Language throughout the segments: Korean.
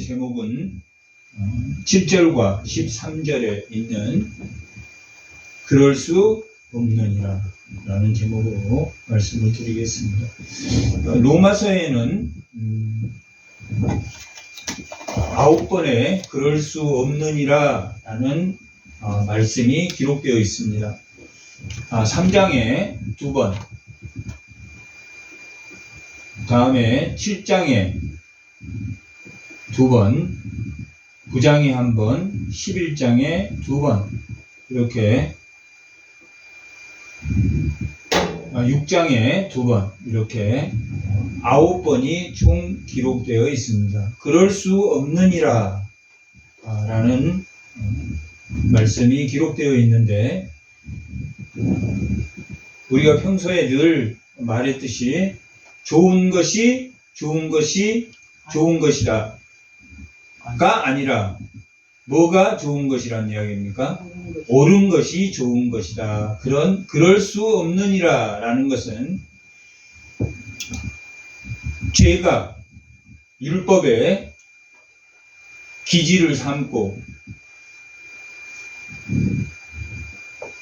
제목은 7절과 13절에 있는 그럴 수 없느니라 라는 제목으로 말씀을 드리겠습니다. 로마서에는 9번의 그럴 수 없느니라 라는 말씀이 기록되어 있습니다. 3장에 2번, 다음에 7장에 2번, 9장에 1번, 11장에 2번, 이렇게 6장에 2번, 이렇게 9번이 총 기록되어 있습니다. 그럴 수 없느니라 라는 말씀이 기록되어 있는데, 우리가 평소에 늘 말했듯이 좋은 것이 좋은 것이다 가 아니라 뭐가 좋은 것이라는 이야기입니까? 옳은 것이 좋은 것이다. 그럴 수 없느니라 라는 것은 죄가 율법의 기지를 삼고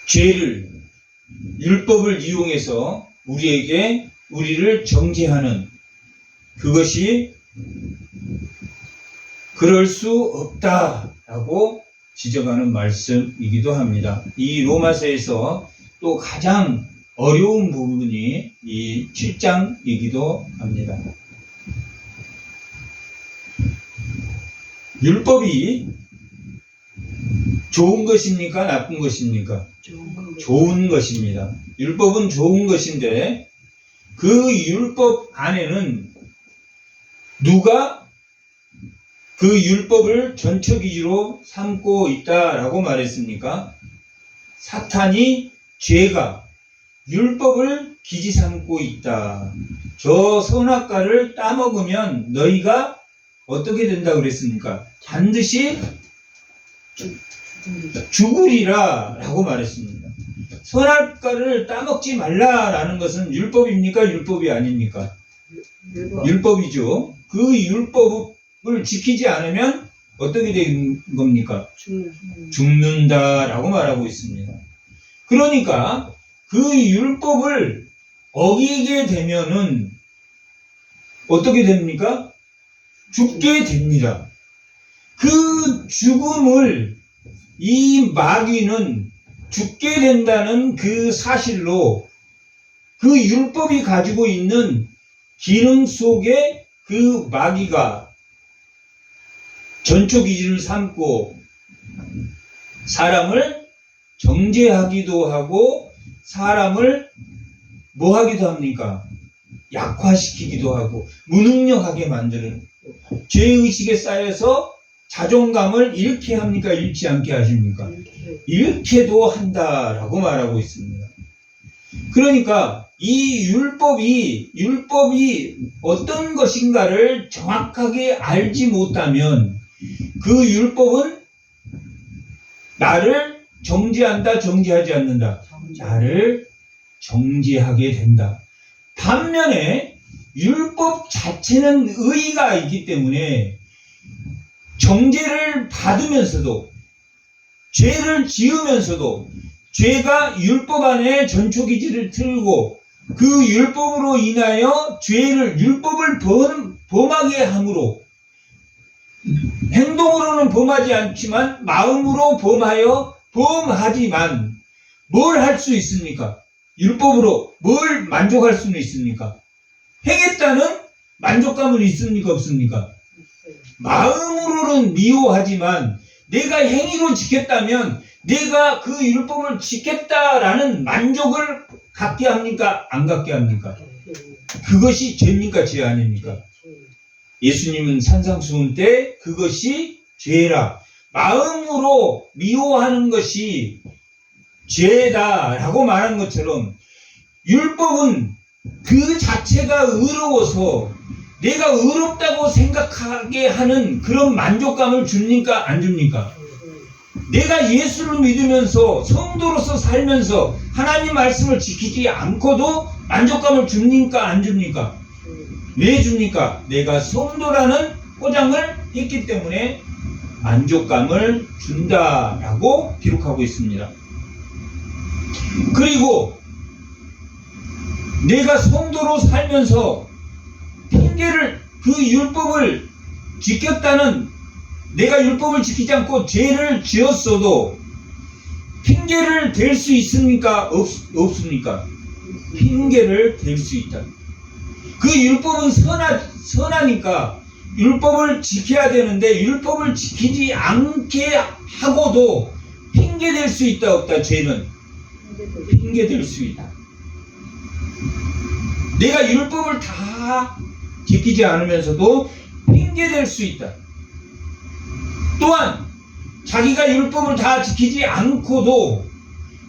죄를 율법을 이용해서 우리를 정죄하는 그것이 그럴 수 없다라고 지적하는 말씀이기도 합니다. 이 로마서에서 또 가장 어려운 부분이 이 7장이기도 합니다. 율법이 좋은 것입니까? 나쁜 것입니까? 좋은 것입니다. 율법은 좋은 것인데 그 율법 안에는 누가 그 율법을 전처기지로 삼고 있다라고 말했습니까? 사탄이, 죄가 율법을 기지 삼고 있다. 저 선악과를 따먹으면 너희가 어떻게 된다고 그랬습니까? 반드시 죽으리라 라고 말했습니다. 선악과를 따먹지 말라라는 것은 율법입니까? 율법이 아닙니까? 율법이죠. 그 율법을 지키지 않으면 어떻게 된 겁니까? 죽는다라고 말하고 있습니다. 그러니까 그 율법을 어기게 되면은 어떻게 됩니까? 죽게 됩니다. 그 죽음을 이 마귀는 죽게 된다는 그 사실로 그 율법이 가지고 있는 기능 속에 그 마귀가 전초기지를 삼고 사람을 정죄하기도 하고 사람을 뭐 하기도 합니까? 약화시키기도 하고 무능력하게 만드는, 죄의식에 쌓여서 자존감을 잃게 합니까? 잃지 않게 하십니까? 잃게도 한다라고 말하고 있습니다. 그러니까 이 율법이 어떤 것인가를 정확하게 알지 못하면 그 율법은 나를 정죄한다, 정죄하지 않는다. 나를 정죄하게 된다. 반면에 율법 자체는 의가 있기 때문에 정죄를 받으면서도 죄를 지으면서도 죄가 율법 안에 전초기지를 틀고 그 율법으로 인하여 율법을 범하게 함으로 행동으로는 범하지 않지만 마음으로 범하지만 뭘 할 수 있습니까? 율법으로 뭘 만족할 수는 있습니까? 행했다는 만족감은 있습니까? 없습니까? 마음으로는 미워하지만 내가 행위로 지켰다면 내가 그 율법을 지켰다라는 만족을 갖게 합니까? 안 갖게 합니까? 그것이 죄입니까? 죄 아닙니까? 예수님은 산상수훈 때 그것이 죄라, 마음으로 미워하는 것이 죄다라고 말한 것처럼 율법은 그 자체가 의로워서 내가 의롭다고 생각하게 하는 그런 만족감을 줍니까? 안 줍니까? 내가 예수를 믿으면서 성도로서 살면서 하나님 말씀을 지키지 않고도 만족감을 줍니까? 안 줍니까? 왜 줍니까? 내가 성도라는 포장을 했기 때문에 만족감을 준다라고 기록하고 있습니다. 그리고 내가 성도로 살면서 핑계를, 그 율법을 지켰다는, 내가 율법을 지키지 않고 죄를 지었어도 핑계를 댈 수 있습니까? 없습니까? 핑계를 댈 수 있다. 그 율법은 선하니까 율법을 지켜야 되는데, 율법을 지키지 않게 하고도 핑계 댈 수 있다 없다? 죄는 핑계 댈 수 있다. 내가 율법을 다 지키지 않으면서도 핑계 댈 수 있다. 또한 자기가 율법을 다 지키지 않고도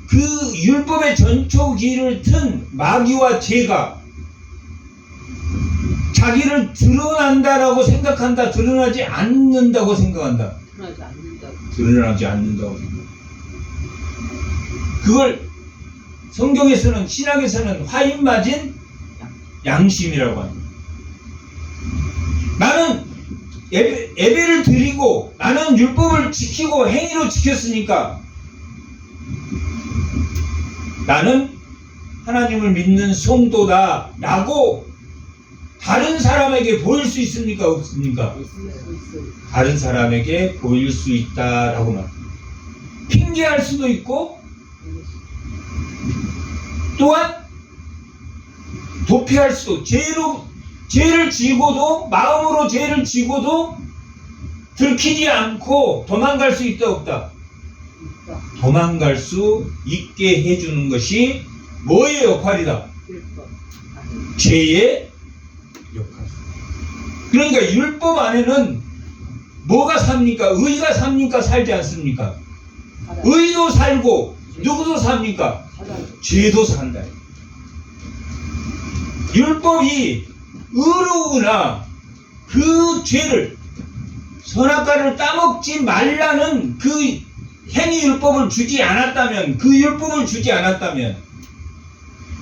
그 율법의 전초기를 튼 마귀와 죄가 자기를 드러난다라고 생각한다, 드러나지 않는다고 생각한다. 드러나지 않는다고 생각한다. 그걸 성경에서는, 신학에서는 화인 맞은 양심이라고 합니다. 나는 예배를 드리고 나는 율법을 지키고 행위로 지켰으니까 나는 하나님을 믿는 성도다 라고 다른 사람에게 보일 수 있습니까? 없습니까? 다른 사람에게 보일 수 있다라고 말합니다. 핑계할 수도 있고 또한 도피할 수도, 죄를 지고도, 마음으로 죄를 지고도 들키지 않고 도망갈 수 있다 없다? 도망갈 수 있게 해주는 것이 뭐의 역할이다? 죄의 역할. 그러니까 율법 안에는 뭐가 삽니까? 의가 삽니까? 살지 않습니까? 의도 살고 누구도 삽니까? 죄도 산다. 율법이 의로우나 그 죄를, 선악과를 따먹지 말라는 그 행위 율법을 주지 않았다면, 그 율법을 주지 않았다면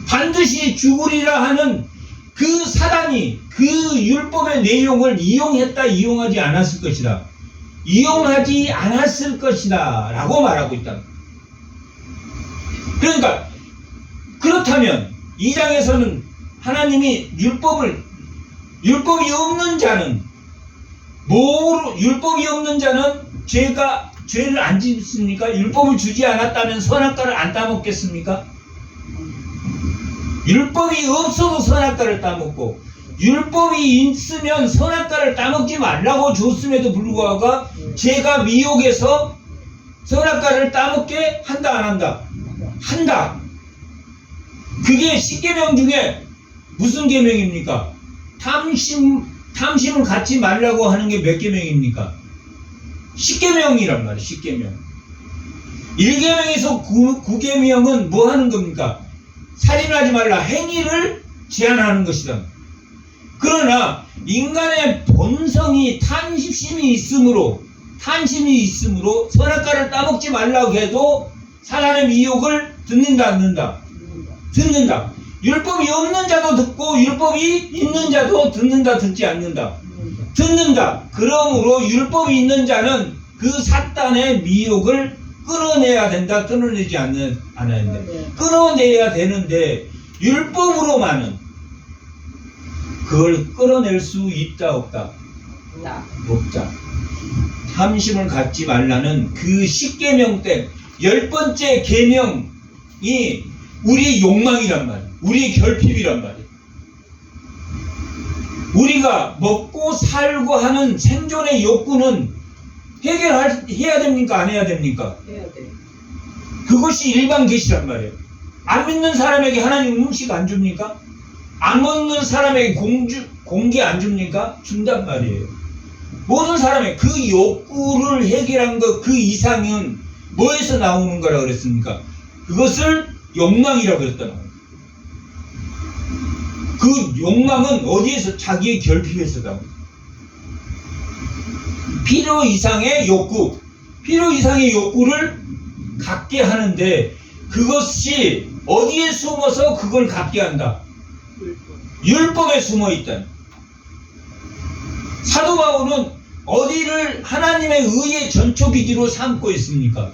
반드시 죽으리라 하는 그 사단이 그 율법의 내용을 이용했다, 이용하지 않았을 것이다. 이용하지 않았을 것이다 라고 말하고 있다. 그러니까 그렇다면 이 장에서는 하나님이 율법이 없는 자는 율법이 없는 자는 죄를 안 짓습니까? 율법을 주지 않았다면 선악과를 안 따먹겠습니까? 율법이 없어도 선악과를 따먹고, 율법이 있으면 선악과를 따먹지 말라고 줬음에도 불구하고 죄가 미혹해서 선악과를 따먹게 한다, 안 한다? 한다. 그게 10계명 중에 무슨 계명입니까? 탐심을 갖지 말라고 하는 게 몇 계명입니까? 10계명이란 말이에요. 10계명. 1계명에서 9계명은 뭐 하는 겁니까? 살인하지 말라, 행위를 제한하는 것이다. 그러나 인간의 본성이 탐심이 있으므로 선악과를 따먹지 말라고 해도 사단의 미혹을 듣는다, 안 듣는다? 듣는다. 율법이 없는 자도 듣고 율법이 있는 자도 듣는다, 듣지 않는다? 듣는다. 그러므로 율법이 있는 자는 그 사단의 미혹을 끊어내야 된다, 끊어내지 않아야 된다. 끊어내야 되는데 율법으로만은 그걸 끊어낼 수 있다, 없다? 없다. 탐심을 갖지 말라는 그 10계명 때 10번째 계명이 우리의 욕망이란 말이에요. 우리의 결핍이란 말이에요. 우리가 먹고 살고 하는 생존의 욕구는 해야 됩니까? 안 해야 됩니까? 해야 돼. 그것이 일반 계시란 말이에요. 안 믿는 사람에게 하나님 음식 안 줍니까? 안 먹는 사람에게 공기 안 줍니까? 준단 말이에요. 모든 사람의 그 욕구를 해결한 것 그 이상은 뭐에서 나오는 거라 그랬습니까? 그것을 욕망이라고 그랬단 말이에요. 그 욕망은 어디에서? 자기의 결핍에서 나옵니다. 필요 이상의 욕구, 필요 이상의 욕구를 갖게 하는데 그것이 어디에 숨어서 그걸 갖게 한다? 율법에 숨어 있다. 사도 바울은 어디를 하나님의 의의 전초기지로 삼고 있습니까?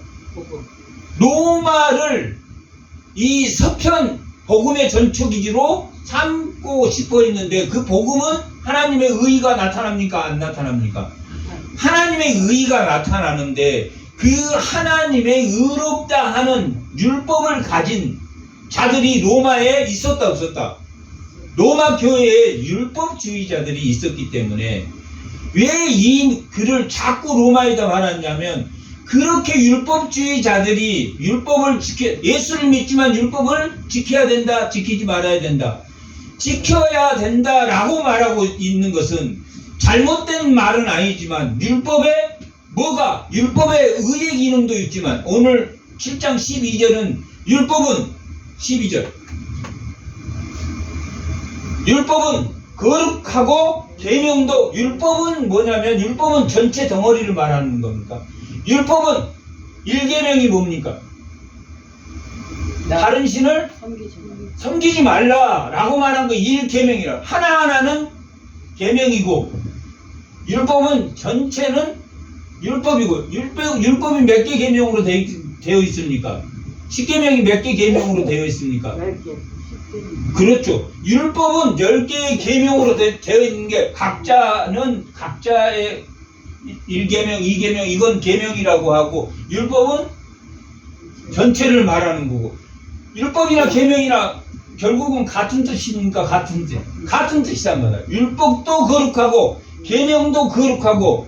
로마를 이 서편 복음의 전초기지로 삼고 싶어 했는데 그 복음은 하나님의 의의가 나타납니까? 안 나타납니까? 하나님의 의의가 나타나는데 그 하나님의 의롭다 하는 율법을 가진 자들이 로마에 있었다 없었다? 로마 교회에 율법주의자들이 있었기 때문에 왜 이 글을 자꾸 로마에다 말았냐면 그렇게 율법주의자들이 율법을 예수를 믿지만 율법을 지켜야 된다, 지키지 말아야 된다, 지켜야 된다라고 말하고 있는 것은 잘못된 말은 아니지만 율법의 의의 기능도 있지만 오늘 7장 12절은 율법은 12절 율법은 거룩하고 계명도 율법은 뭐냐면 율법은 전체 덩어리를 말하는 겁니까? 율법은 1계명이 뭡니까? 다른 신을 섬기지 말라라고 말한 거 1계명이라 하나하나는 계명이고 율법은 전체는 율법이고 율법이 몇 개 계명으로 되어 있습니까? 10계명이 몇 개 계명으로 되어 있습니까? 10개. 그렇죠. 율법은 10개의 계명으로 되어 있는 게 각자는 각자의 1계명, 2계명 이건 계명이라고 하고 율법은 전체를 말하는 거고 율법이나 계명이나 결국은 같은 뜻이니까 같은 뜻이란 말이야. 율법도 거룩하고 계명도 거룩하고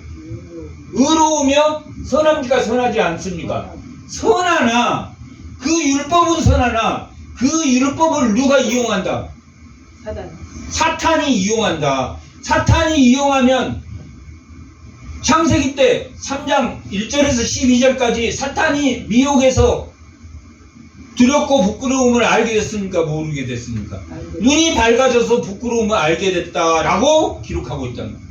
의로우며 선함지가 선하지 않습니까? 선하나 그 율법은 선하나 그 율법을 누가 이용한다? 사탄이 이용한다. 사탄이 이용하면 창세기 때 3장 1절에서 12절까지 사탄이 미혹에서 두렵고 부끄러움을 알게 됐습니까? 모르게 됐습니까? 눈이 밝아져서 부끄러움을 알게 됐다라고 기록하고 있단 말이에요.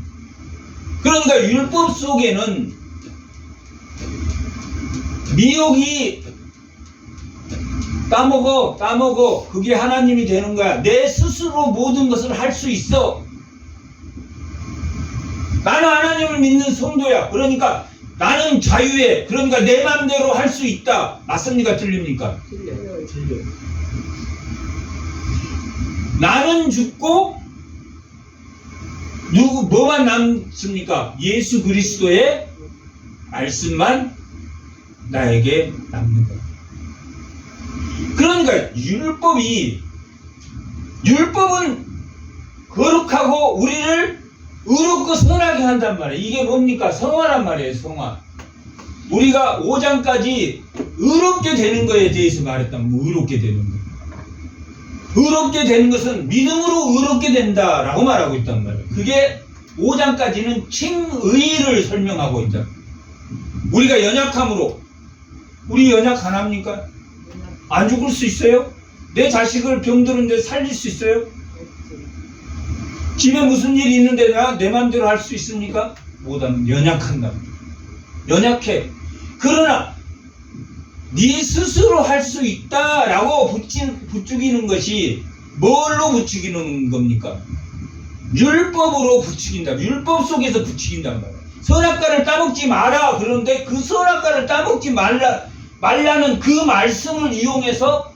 그러니까 율법 속에는 미혹이 따먹어 그게 하나님이 되는 거야. 내 스스로 모든 것을 할 수 있어. 나는 하나님을 믿는 성도야. 그러니까 나는 자유해. 그러니까 내 마음대로 할 수 있다. 맞습니까? 틀립니까? 틀려요. 나는 죽고 뭐만 남습니까? 예수 그리스도의 말씀만 나에게 남는 거야. 그러니까 율법은 거룩하고 우리를 의롭고 선하게 한단 말이에요. 이게 뭡니까? 성화란 말이에요. 성화. 우리가 5장까지 의롭게 되는 거에 대해서 말했다면 의롭게 되는 거. 의롭게 되는 것은 믿음으로 의롭게 된다라고 말하고 있단 말이에요. 그게 5장까지는 칭의를 설명하고 있다. 우리가 연약함으로 우리 연약 안 합니까? 안 죽을 수 있어요? 내 자식을 병들었는데 살릴 수 있어요? 집에 무슨 일이 있는데 내 마음대로 할 수 있습니까? 못하면 연약한다. 연약해. 그러나 네 스스로 할 수 있다라고 부추기는 것이 뭘로 부추기는 겁니까? 율법으로 부추긴다. 율법 속에서 부추긴단 말이야. 선악과를 따먹지 마라. 그런데 그 선악과를 따먹지 말라는 그 말씀을 이용해서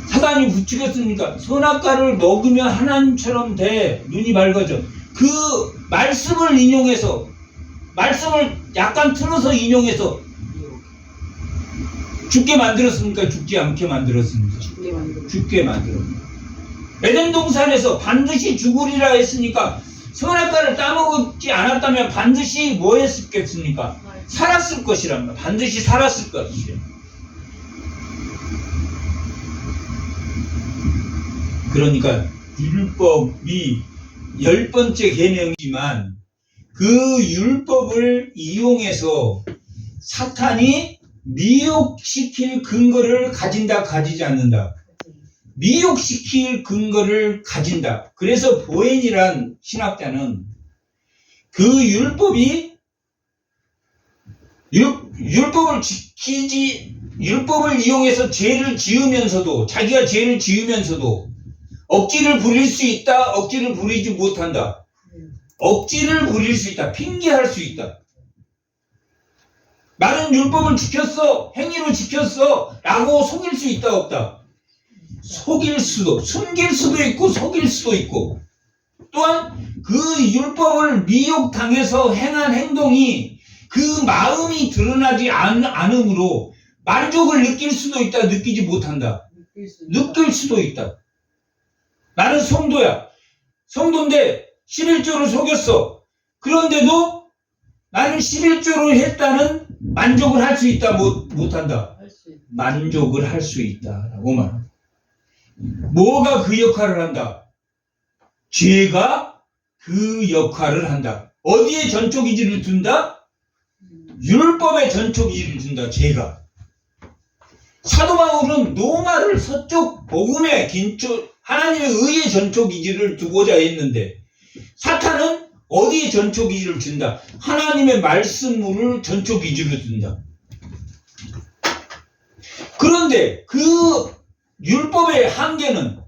사단이 부추겼으니까 선악과를 먹으면 하나님처럼 돼. 눈이 밝아져. 그 말씀을 인용해서 말씀을 약간 틀어서 인용해서 죽게 만들었습니까? 죽지 않게 만들었습니까? 죽게 만들었습니다. 에덴 동산에서 반드시 죽으리라 했으니까 선악과를 따먹지 않았다면 반드시 뭐 했겠습니까? 살았을 것이란 말이야. 반드시 살았을 것이야. 그러니까 율법이 10번째 계명이지만 그 율법을 이용해서 사탄이 미혹시킬 근거를 가진다, 가지지 않는다. 미혹시킬 근거를 가진다. 그래서 보엔이란 신학자는 그 율법을 이용해서 죄를 지으면서도 자기가 죄를 지으면서도 억지를 부릴 수 있다, 억지를 부리지 못한다. 억지를 부릴 수 있다. 핑계할 수 있다. 나는 율법을 지켰어. 행위로 지켰어. 라고 속일 수 있다 없다. 속일 수도, 숨길 수도 있고 속일 수도 있고, 또한 그 율법을 미혹당해서 행한 행동이 그 마음이 드러나지 않으므로 만족을 느낄 수도 있다. 느끼지 못한다. 느낄 수도 있다. 나는 성도야. 성도인데 11조를 속였어. 그런데도 나는 11조를 했다는 만족을 할 수 있다. 못한다. 만족을 할 수 있다라고 말합니다. 뭐가 그 역할을 한다? 죄가 그 역할을 한다. 어디에 전초기지를 둔다? 율법에 전초기지를 둔다. 죄가. 사도 바울은 노마를 서쪽 복음의 긴초, 하나님의 의의 전초기지를 두고자 했는데, 사탄은 어디에 전초기지를 둔다? 하나님의 말씀을 전초기지로 둔다. 그런데 그 율법의 한계는,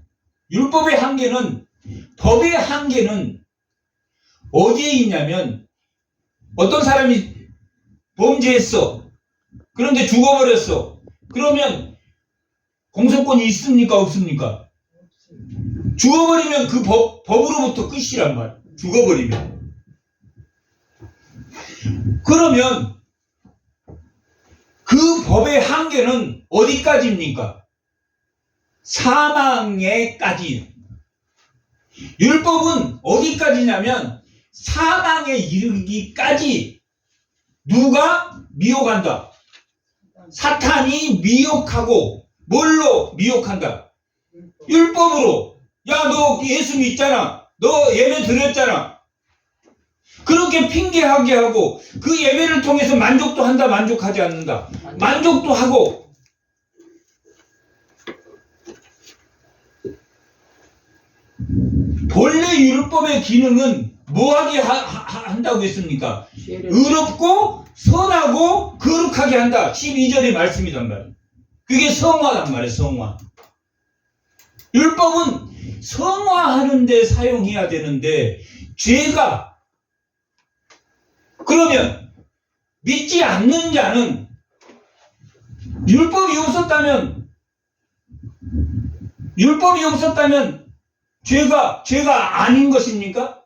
법의 한계는 어디에 있냐면, 어떤 사람이 범죄했어. 그런데 죽어버렸어. 그러면 공소권이 있습니까? 없습니까? 죽어버리면 그 법으로부터 끝이란 말. 죽어버리면. 그러면 그 법의 한계는 어디까지입니까? 사망에까지. 율법은 어디까지냐면 사망에 이르기까지 누가 미혹한다? 사탄이 미혹하고, 뭘로 미혹한다? 율법으로. 야, 너 예수 믿잖아. 너 예배 드렸잖아. 그렇게 핑계하게 하고, 그 예배를 통해서 만족도 한다, 만족하지 않는다. 만족도 하고. 본래 율법의 기능은 뭐하게 한다고 했습니까? 의롭고 선하고 거룩하게 한다. 12절의 말씀이란 말이에요. 그게 성화란 말이에요. 성화. 율법은 성화하는 데 사용해야 되는데, 죄가, 그러면 믿지 않는 자는 율법이 없었다면 죄가 아닌 것입니까?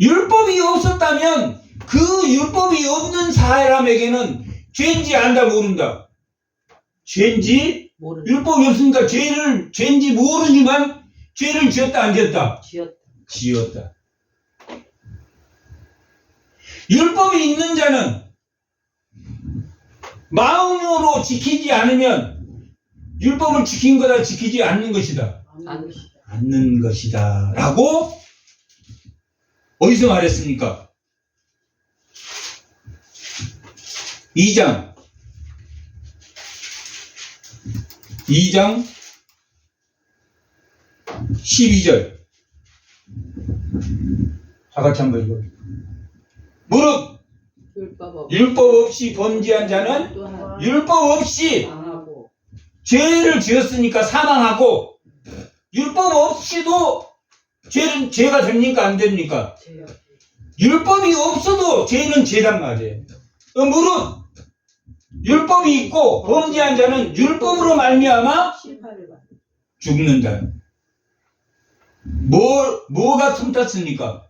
율법이 없었다면 그 율법이 없는 사람에게는 죄인지 안다 모른다. 죄인지 율법이 없으니까 죄인지 모르지만 죄를 지었다 안 지었다? 지었다. 율법이 있는 자는 마음으로 지키지 않으면 율법을 지킨 거다, 지키지 않는 것이다. 않는 것이다. 라고 어디서 말했습니까? 2장 12절. 다 같이 한번 읽어. 무릇 율법 없이 범죄한 자는 율법 없이 죄를 지었으니까 사망하고, 율법 없이도 죄가 됩니까? 안 됩니까? 율법이 없어도 죄는 죄란 말이에요. 무릇 율법이 있고 범죄한 자는 율법으로 말미암아 죽는다. 뭐가 틈탔습니까?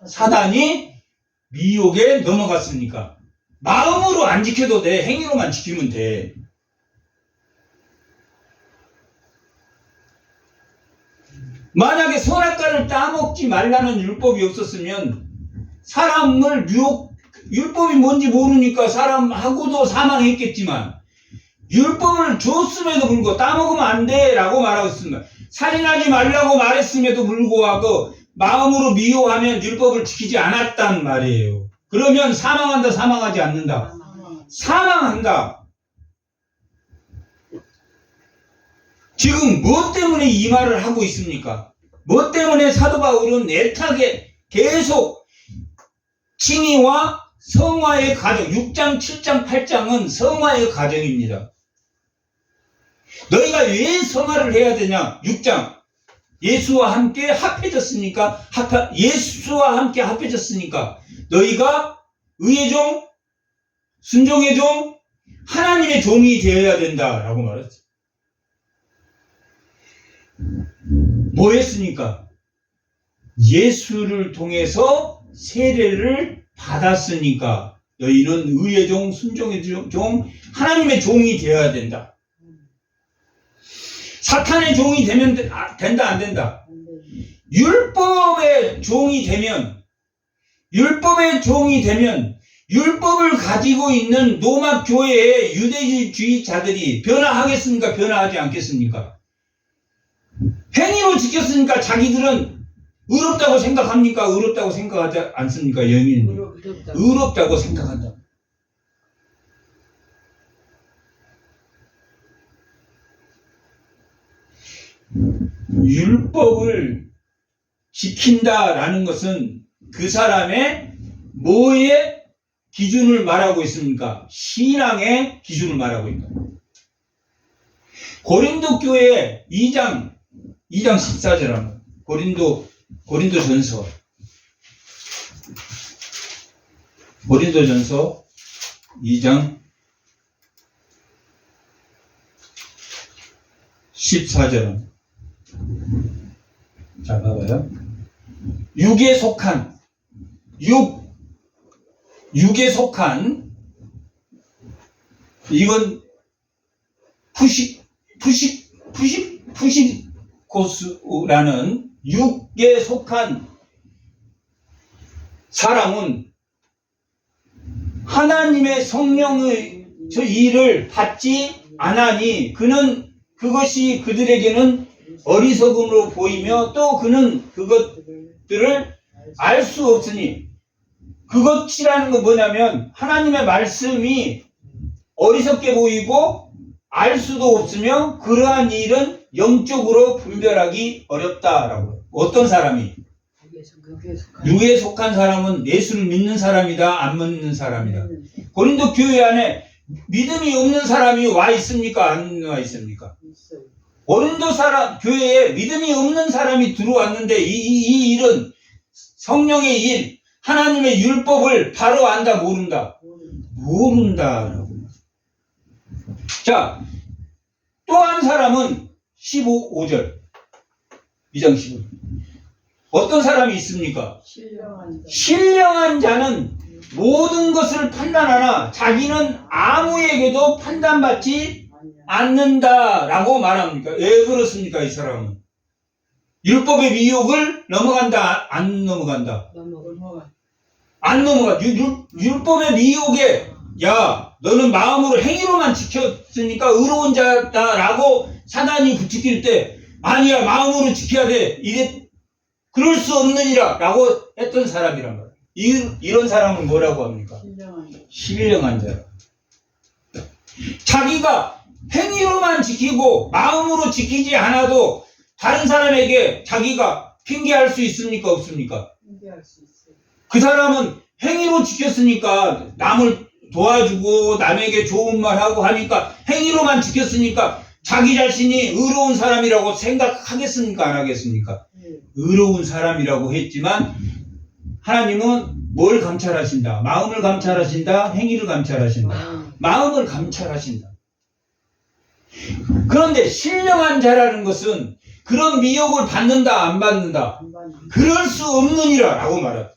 사단이 미혹에 넘어갔으니까. 마음으로 안 지켜도 돼. 행위로만 지키면 돼. 만약에 선악과를 따먹지 말라는 율법이 없었으면 사람을 율법이 뭔지 모르니까 사람하고도 사망했겠지만, 율법을 줬음에도 불구하고 따먹으면 안 돼 라고 말하고 있습니다. 살인하지 말라고 말했음에도 불구하고 마음으로 미워하면 율법을 지키지 않았단 말이에요. 그러면 사망한다, 사망하지 않는다? 사망한다. 지금 무엇 때문에 이 말을 하고 있습니까? 무엇 때문에 사도 바울은 애타게 계속 칭의와 성화의 과정, 6장, 7장, 8장은 성화의 과정입니다. 너희가 왜 성화를 해야 되냐? 6장. 예수와 함께 합해졌으니까, 예수와 함께 합해졌으니까, 너희가 의의 종, 순종의 종, 하나님의 종이 되어야 된다라고 말했어요. 뭐 했으니까? 예수를 통해서 세례를 받았으니까 너희는 의의 종, 순종의 종, 하나님의 종이 되어야 된다. 사탄의 종이 되면 된다, 안 된다? 율법의 종이 되면, 율법을 가지고 있는 로마 교회의 유대주의자들이 변화하겠습니까? 변화하지 않겠습니까? 행위로 지켰으니까 자기들은 의롭다고 생각합니까? 의롭다고 생각하지 않습니까? 영인은 의롭다고 생각한다. 율법을 지킨다라는 것은 그 사람의 뭐의 기준을 말하고 있습니까? 신앙의 기준을 말하고 있다. 고린도 교회 2장 14절은 고린도전서 2장 14절은 자, 봐봐요. 육에 속한 이건 푸시코스라는 육에 속한 사람은 하나님의 성령의 저 일을 받지 않으니 그것이 그들에게는 어리석음으로 보이며 또 그는 그것들을 알 수 없으니 그것이라는 건 뭐냐면 하나님의 말씀이 어리석게 보이고 알 수도 없으며 그러한 일은 영적으로 분별하기 어렵다라고. 어떤 사람이? 육에 속한 사람은 예수를 믿는 사람이다, 안 믿는 사람이다. 고린도 교회 안에 믿음이 없는 사람이 와 있습니까? 안 와 있습니까? 고린도 교회에 믿음이 없는 사람이 들어왔는데 이 일은 성령의 일, 하나님의 율법을 바로 안다, 모른다? 모른다라고. 자, 또 한 사람은 5절 2장 15절 어떤 사람이 있습니까? 신령한 자는 모든 것을 판단하나 자기는 아무에게도 판단받지 않는다라고 말합니까? 왜 그렇습니까? 이 사람은 율법의 미혹을 넘어간다, 안 넘어간다? 안 넘어가. 율법의 미혹에 야, 너는 마음으로 행위로만 지켰으니까 의로운 자다라고 사단이 부추길 때 아니야, 마음으로 지켜야 돼. 그럴 수 없느니라 라고 했던 사람이란 말이에요. 이런 사람은 뭐라고 합니까? 신령한 자. 자기가 행위로만 지키고 마음으로 지키지 않아도 다른 사람에게 자기가 핑계할 수 있습니까? 없습니까? 핑계할 수 있어요. 그 사람은 행위로 지켰으니까 남을 도와주고 남에게 좋은 말하고 하니까 행위로만 지켰으니까 자기 자신이 의로운 사람이라고 생각하겠습니까? 안 하겠습니까? 의로운 사람이라고 했지만 하나님은 뭘 감찰하신다? 마음을 감찰하신다? 행위를 감찰하신다? 마음을 감찰하신다. 그런데 신령한 자라는 것은 그런 미혹을 받는다, 안 받는다? 그럴 수 없느니라 라고 말합니다.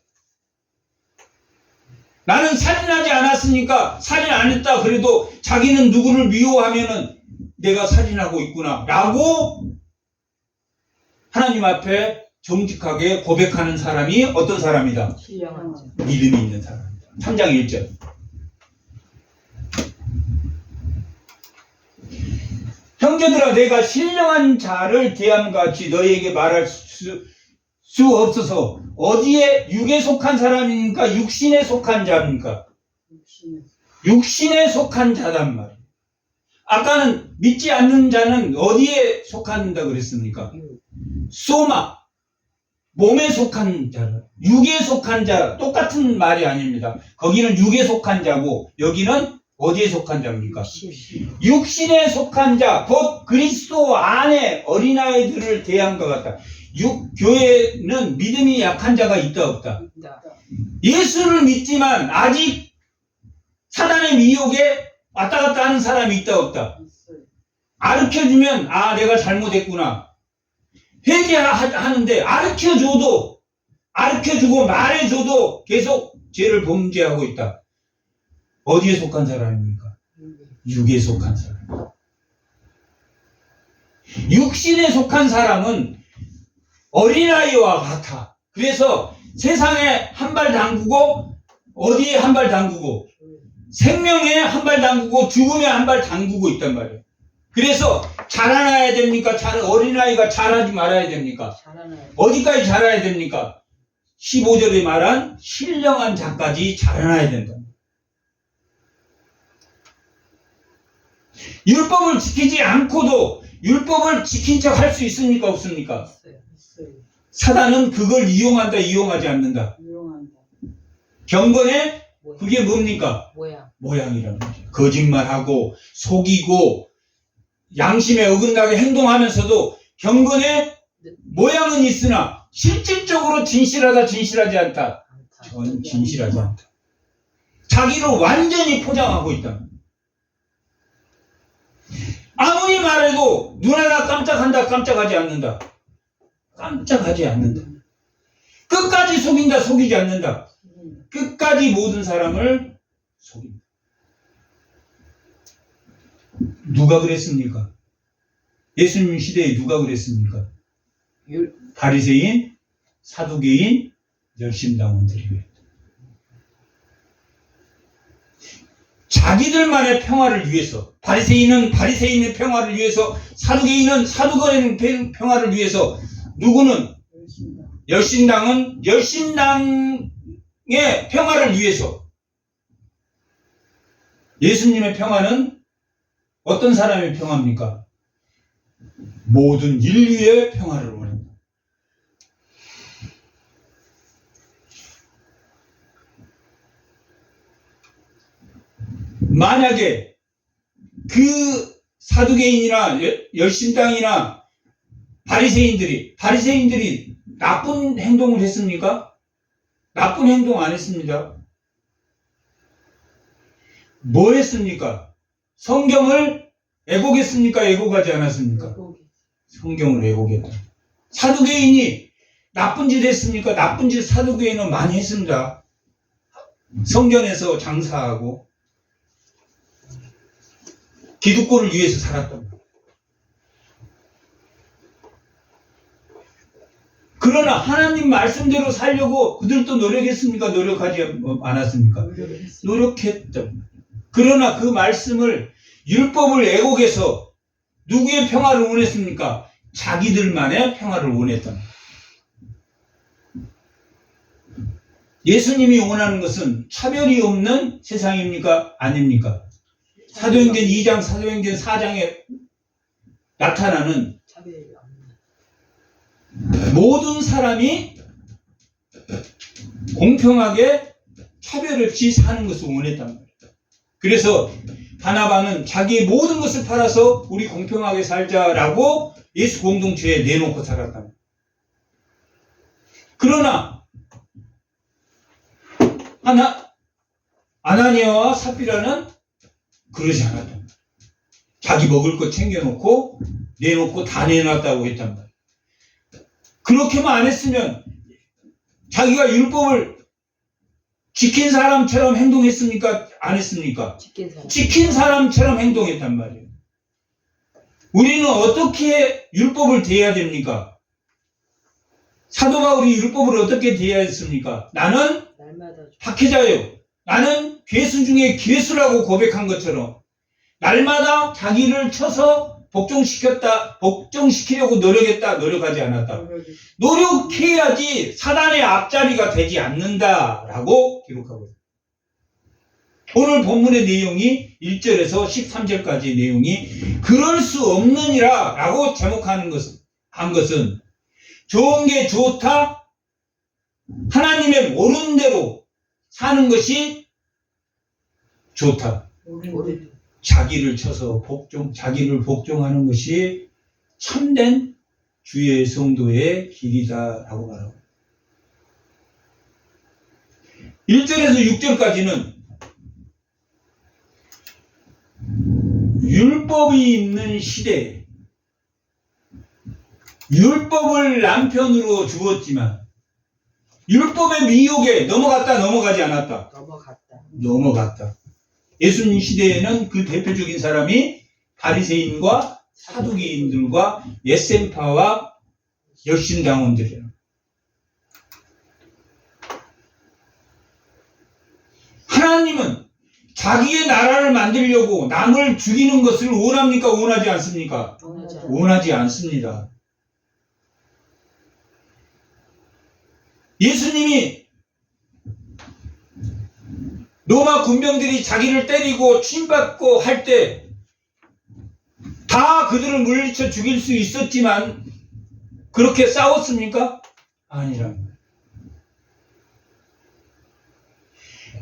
나는 살인하지 않았으니까 살인 안 했다 그래도 자기는 누구를 미워하면은 내가 살인하고 있구나 라고 하나님 앞에 정직하게 고백하는 사람이 어떤 사람이다? 신령한 자. 믿음이 있는 사람이다. 3장 1절. 형제들아, 내가 신령한 자를 대함과 같이 너희에게 말할 수 없어서 어디에 육에 속한 사람입니까? 육신에 속한 자입니까? 육신에 속한 자단 말이에요. 아까는 믿지 않는 자는 어디에 속한다 그랬습니까? 소마, 몸에 속한 자, 육에 속한 자, 똑같은 말이 아닙니다. 거기는 육에 속한 자고 여기는 어디에 속한 자입니까? 시. 육신에 속한 자, 곧 그리스도 안에 어린아이들을 대한 것 같다. 교회는 믿음이 약한 자가 있다 없다? 있다. 예수를 믿지만 아직 사단의 미혹에 왔다 갔다 하는 사람이 있다 없다? 있어요. 가르쳐주면 아 내가 잘못했구나 회개하는데 가르쳐주고 말해줘도 계속 죄를 범죄하고 있다. 어디에 속한 사람입니까? 육에 속한 사람. 육신에 속한 사람은 어린아이와 같아. 그래서 세상에 한 발 담그고 어디에 한 발 담그고 생명에 한 발 담그고 죽음에 한 발 담그고 있단 말이에요. 그래서 자라나야 됩니까? 어린아이가 자라지 말아야 됩니까? 자라나요. 어디까지 자라야 됩니까? 15절에 말한 신령한 자까지 자라나야 된다. 율법을 지키지 않고도 율법을 지킨 척 할 수 있습니까? 없습니까? 있어요. 사단은 그걸 이용한다, 이용하지 않는다. 이용한다. 경건의 모양. 그게 뭡니까? 모양이란 말이에요. 거짓말하고 속이고 양심에 어긋나게 행동하면서도 경건의 모양은 있으나 실질적으로 진실하다, 진실하지 않다. 전 진실하지 않다. 자기를 완전히 포장하고 있다. 아무리 말해도 눈 하나 깜짝한다, 깜짝하지 않는다. 깜짝하지 않는다. 끝까지 속인다, 속이지 않는다. 끝까지 모든 사람을 속인다. 누가 그랬습니까? 예수님 시대에 누가 그랬습니까? 바리새인, 사두개인, 열심당원들이 그랬다. 자기들만의 평화를 위해서, 바리새인은 바리새인의 평화를 위해서, 사두개인은 사두개인의 평화를 위해서, 누구는 열심당은 열심당의 평화를 위해서. 예수님의 평화는 어떤 사람의 평화입니까? 모든 인류의 평화를 원합니다. 만약에 그 사두개인이나 열심당이나 바리새인들이 나쁜 행동을 했습니까? 나쁜 행동 안 했습니다. 뭐 했습니까? 성경을 왜곡했습니까? 왜곡하지 않았습니까? 성경을 왜곡했다. 사두개인이 나쁜 짓 했습니까? 나쁜 짓 사두개인은 많이 했습니다. 성전에서 장사하고 기득권을 위해서 살았던. 그러나 하나님 말씀대로 살려고 그들도 노력했습니까? 노력하지 않았습니까? 노력했던. 그러나 그 말씀을 율법을 왜곡해서 누구의 평화를 원했습니까? 자기들만의 평화를 원했던. 예수님이 원하는 것은 차별이 없는 세상입니까? 아닙니까? 사도행전 2장, 사도행전 4장에 나타나는 모든 사람이 공평하게 차별 없이 사는 것을 원했단 말이에요. 그래서 바나바는 자기의 모든 것을 팔아서 우리 공평하게 살자라고 예수 공동체에 내놓고 살았단 말이에요. 그러나 아나니아와 삽비라는 그러지 않았단 말이에요. 자기 먹을 거 챙겨놓고 내놓고 다 내놨다고 했단 말이에요. 그렇게만 안 했으면 자기가 율법을 지킨 사람처럼 행동했습니까? 안 했습니까? 지킨 사람처럼 행동했단 말이에요. 우리는 어떻게 율법을 대해야 됩니까? 사도 바울이 율법을 어떻게 대해야 했습니까? 나는 박해자요. 나는 괴수 중에 괴수라고 고백한 것처럼 날마다 자기를 쳐서 복종시키려고 노력했다, 노력하지 않았다. 노력해야지 사단의 앞자리가 되지 않는다라고 기록하고 있습니다. 오늘 본문의 내용이 1절에서 13절까지의 내용이 그럴 수 없느니라 라고 제목하는 것은 좋은 게 좋다, 하나님의 모른 대로 사는 것이 좋다. 자기를 쳐서 자기를 복종하는 것이 참된 주의 성도의 길이다라고 말하고 1절에서 6절까지는 율법이 있는 시대에 율법을 남편으로 주었지만 율법의 미혹에 넘어갔다 넘어가지 않았다. 넘어갔다. 예수님 시대에는 그 대표적인 사람이 바리새인과 사두개인들과 예센파와 역신당원들이에요. 하나님은 자기의 나라를 만들려고 남을 죽이는 것을 원합니까? 원하지 않습니까? 원하지 않습니다. 예수님이 로마 군병들이 자기를 때리고 침받고 할 때 다 그들을 물리쳐 죽일 수 있었지만 그렇게 싸웠습니까? 아니라.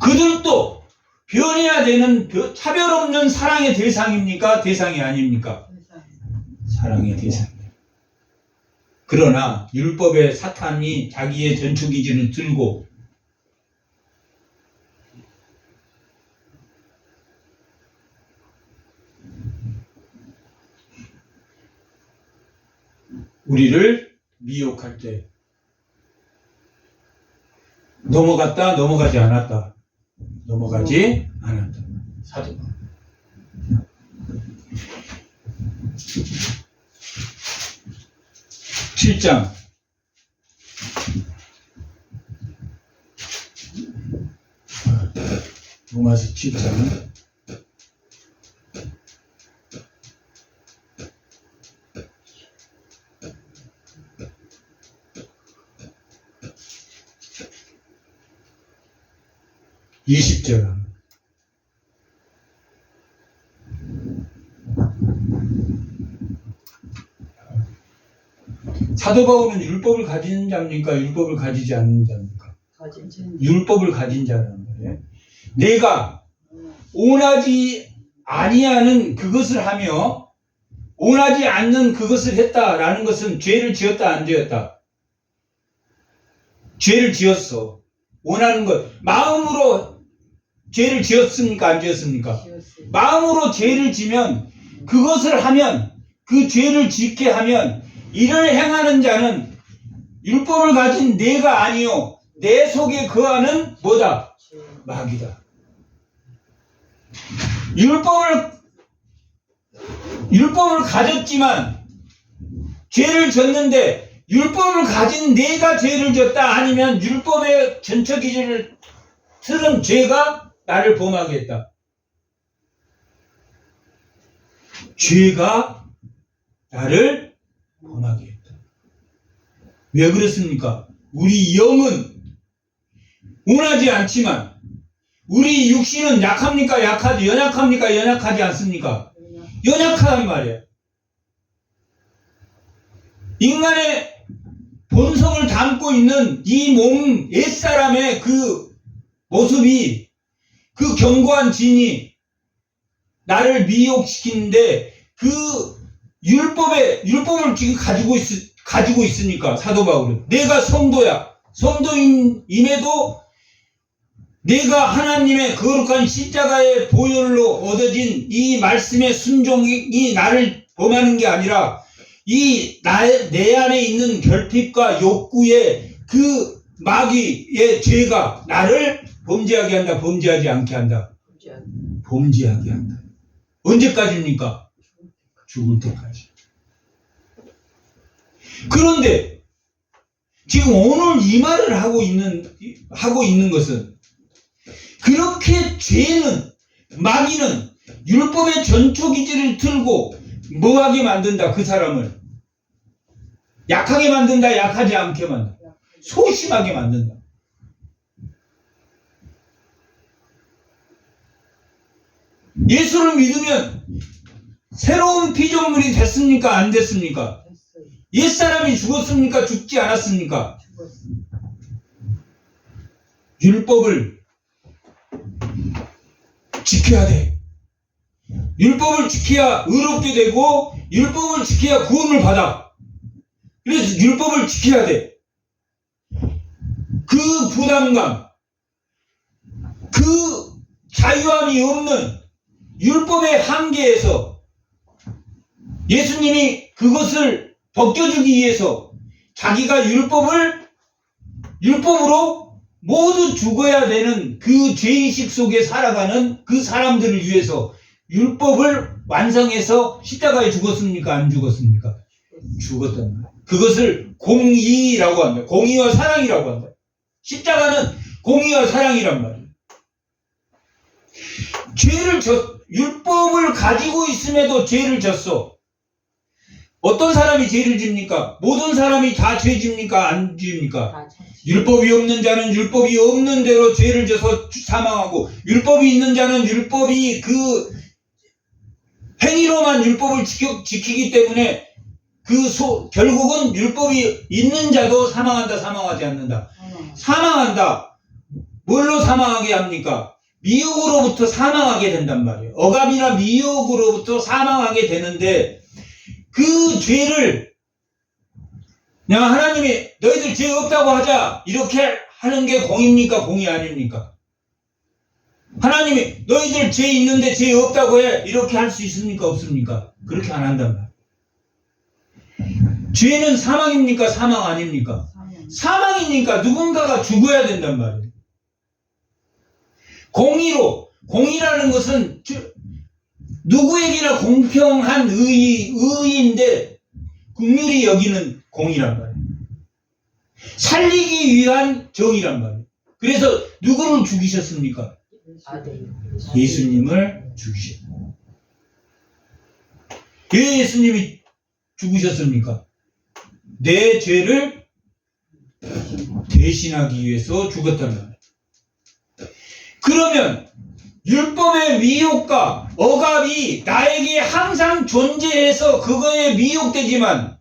그들도 변해야 되는 차별 없는 사랑의 대상입니까? 대상이 아닙니까? 사랑의 대상이에요. 그러나 율법의 사탄이 자기의 전초기준을 들고 우리를 미혹할 때 넘어갔다 넘어가지 않았다. 넘어가지 않았다. 사도 바울. 7장 로마서 7장 20절 사도 바울은 율법을 가진 자입니까? 율법을 가지지 않는 자입니까? 율법을 가진 자라는 거예요. 내가 원하지 아니하는 그것을 하며 원하지 않는 그것을 했다라는 것은 죄를 지었다 안 지었다? 죄를 지었어. 원하는 것 마음으로 죄를 지었습니까? 안 지었습니까? 마음으로 죄를 지면 그것을 하면 그 죄를 짓게 하면 이를 행하는 자는 율법을 가진 내가 아니요 내 속에 거하는 뭐다? 마귀다. 율법을 가졌지만 죄를 졌는데 율법을 가진 내가 죄를 졌다 아니면 율법의 전처 기준을 틀은 죄가 나를 범하게 했다. 죄가 나를 범하게 했다. 왜 그렇습니까? 우리 영은 원하지 않지만 우리 육신은 약합니까? 약하지? 연약합니까? 연약하지 않습니까? 연약하단 말이에요. 인간의 본성을 담고 있는 이 몸 옛사람의 그 모습이 그 견고한 진이 나를 미혹시키는데 그 율법을 지금 가지고 있으니까 사도 바울은 내가 성도야. 성도임에도 내가 하나님의 거룩한 십자가의 보혈로 얻어진 이 말씀의 순종이 나를 범하는 게 아니라 내 안에 있는 결핍과 욕구의 그 마귀의 죄가 나를 범죄하게 한다. 범죄하지 않게 한다. 범죄하게 한다. 언제까지입니까? 죽을 때까지. 그런데 지금 오늘 이 말을 하고 있는 것은 그렇게 죄는 마귀는 율법의 전초 기준을 틀고 뭐하게 만든다. 그 사람을 약하게 만든다. 약하지 않게 만든다. 소심하게 만든다. 예수를 믿으면 새로운 피조물이 됐습니까? 안 됐습니까? 옛사람이 죽었습니까? 죽지 않았습니까? 율법을 지켜야 돼. 율법을 지켜야 의롭게 되고 율법을 지켜야 구원을 받아. 그래서 율법을 지켜야 돼. 그 부담감, 그 자유함이 없는 율법의 한계에서 예수님이 그것을 벗겨주기 위해서 자기가 율법으로 모두 죽어야 되는 그 죄의식 속에 살아가는 그 사람들을 위해서 율법을 완성해서 십자가에 죽었습니까? 안 죽었습니까? 죽었단 말이에요. 그것을 공의라고 한다. 공의와 사랑이라고 한다. 십자가는 공의와 사랑이란 말이에요. 율법을 가지고 있음에도 죄를 졌어. 어떤 사람이 죄를 집니까? 모든 사람이 다 죄 집니까? 안 집니까? 율법이 없는 자는 율법이 없는 대로 죄를 져서 사망하고, 율법이 있는 자는 율법이 그 행위로만 율법을 지키기 때문에 결국은 율법이 있는 자도 사망한다, 사망하지 않는다. 사망한다. 뭘로 사망하게 합니까? 미혹으로부터 사망하게 된단 말이에요. 억압이나 미혹으로부터 사망하게 되는데, 그 죄를 그냥 하나님이 너희들 죄 없다고 하자 이렇게 하는 게 공입니까? 공이 아닙니까? 하나님이 너희들 죄 있는데 죄 없다고 해 이렇게 할 수 있습니까? 없습니까? 그렇게 안 한단 말이에요. 죄는 사망입니까? 사망 아닙니까? 사망이니까 누군가가 죽어야 된단 말이에요. 공의라는 것은 누구에게나 공평한 의의인데 긍휼히 여기는 공의란 말이에요. 살리기 위한 정의란 말이에요. 그래서 누구를 죽이셨습니까? 예수님을 죽이셨습니다. 왜 예수님이 죽으셨습니까? 내 죄를 대신하기 위해서 죽었단 말이에요. 그러면 율법의 미혹과 억압이 나에게 항상 존재해서 그거에 미혹되지만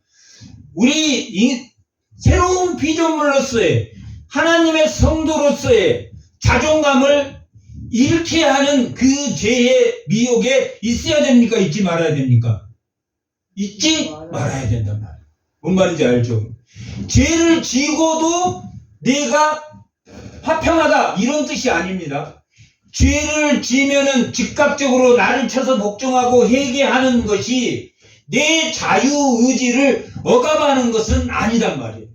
우리 새로운 피조물로서의 하나님의 성도로서의 자존감을 잃게 하는 그 죄의 미혹에 있어야 됩니까? 있지 말아야 됩니까? 잊지 말아야 된단 말이에요. 뭔 말인지 알죠? 죄를 지고도 내가 화평하다 이런 뜻이 아닙니다. 죄를 지면은 즉각적으로 나를 쳐서 복종하고 회개하는 것이 내 자유의지를 억압하는 것은 아니단 말이에요.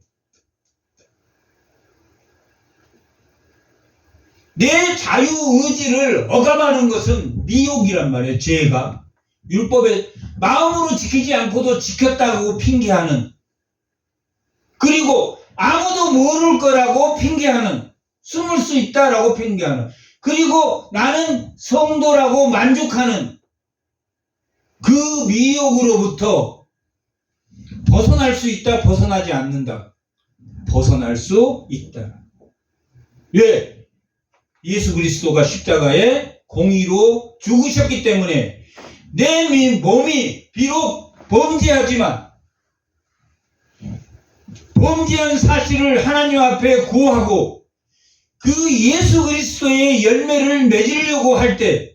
내 자유의지를 억압하는 것은 미혹이란 말이에요. 죄가 율법에 마음으로 지키지 않고도 지켰다고 핑계하는, 그리고 아무도 모를 거라고 핑계하는, 숨을 수 있다라고 핑계하는, 그리고 나는 성도라고 만족하는 그 미혹으로부터 벗어날 수 있다, 벗어나지 않는다. 벗어날 수 있다. 왜? 예수 그리스도가 십자가에 공의로 죽으셨기 때문에 내 몸이 비록 범죄하지만 범죄한 사실을 하나님 앞에 고하고 그 예수 그리스도의 열매를 맺으려고 할 때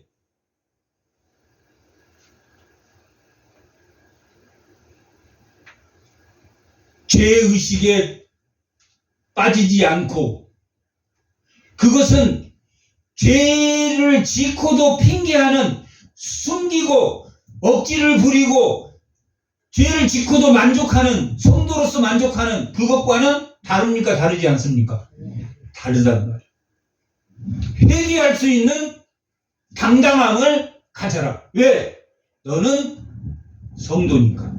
죄의식에 빠지지 않고, 그것은 죄를 지고도 핑계하는, 숨기고 억지를 부리고 죄를 지고도 만족하는, 성도로서 만족하는 그것과는 다릅니까? 다르지 않습니까? 다르단 말이에요. 회개할 수 있는 당당함을 가져라. 왜? 너는 성도니까.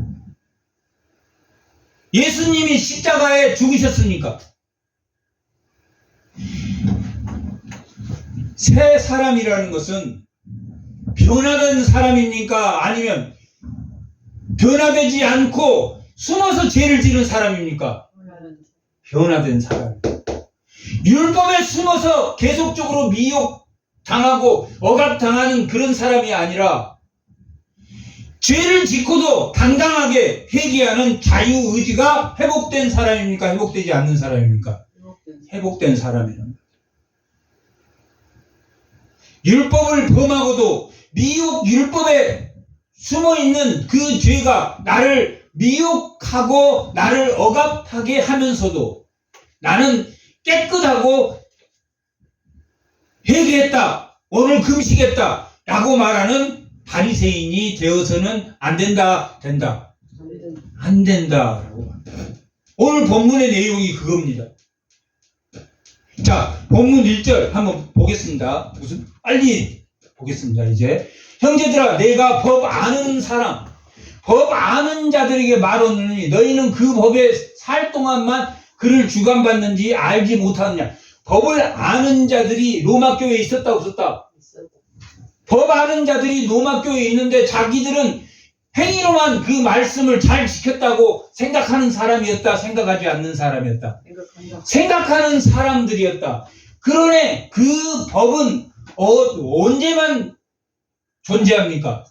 예수님이 십자가에 죽으셨으니까. 새 사람이라는 것은 변화된 사람입니까? 아니면 변화되지 않고 숨어서 죄를 지는 사람입니까? 변화된 사람. 율법에 숨어서 계속적으로 미혹당하고 억압당하는 그런 사람이 아니라 죄를 짓고도 당당하게 회개하는 자유의지가 회복된 사람입니까? 회복되지 않는 사람입니까? 회복된 사람이랍니다. 율법을 범하고도 미혹 율법에 숨어있는 그 죄가 나를 미혹하고 나를 억압하게 하면서도 나는 깨끗하고 회개했다, 오늘 금식했다 라고 말하는 바리새인이 되어서는 안 된다, 된다. 안 된다라고. 오늘 본문의 내용이 그겁니다. 자, 본문 1절 한번 보겠습니다. 빨리 보겠습니다. 이제 형제들아, 내가 법 아는 사람, 법 아는 자들에게 말하노니 너희는 그 법에 살 동안만 그를 주관받는지 알지 못하느냐. 법을 아는 자들이 로마 교회에 있었다 없었다? 법 아는 자들이 로마 교회에 있는데 자기들은 행위로만 그 말씀을 잘 지켰다고 생각하는 사람이었다, 생각하지 않는 사람이었다? 생각하는 사람들이었다. 그러네, 그 법은 언제만 존재합니까?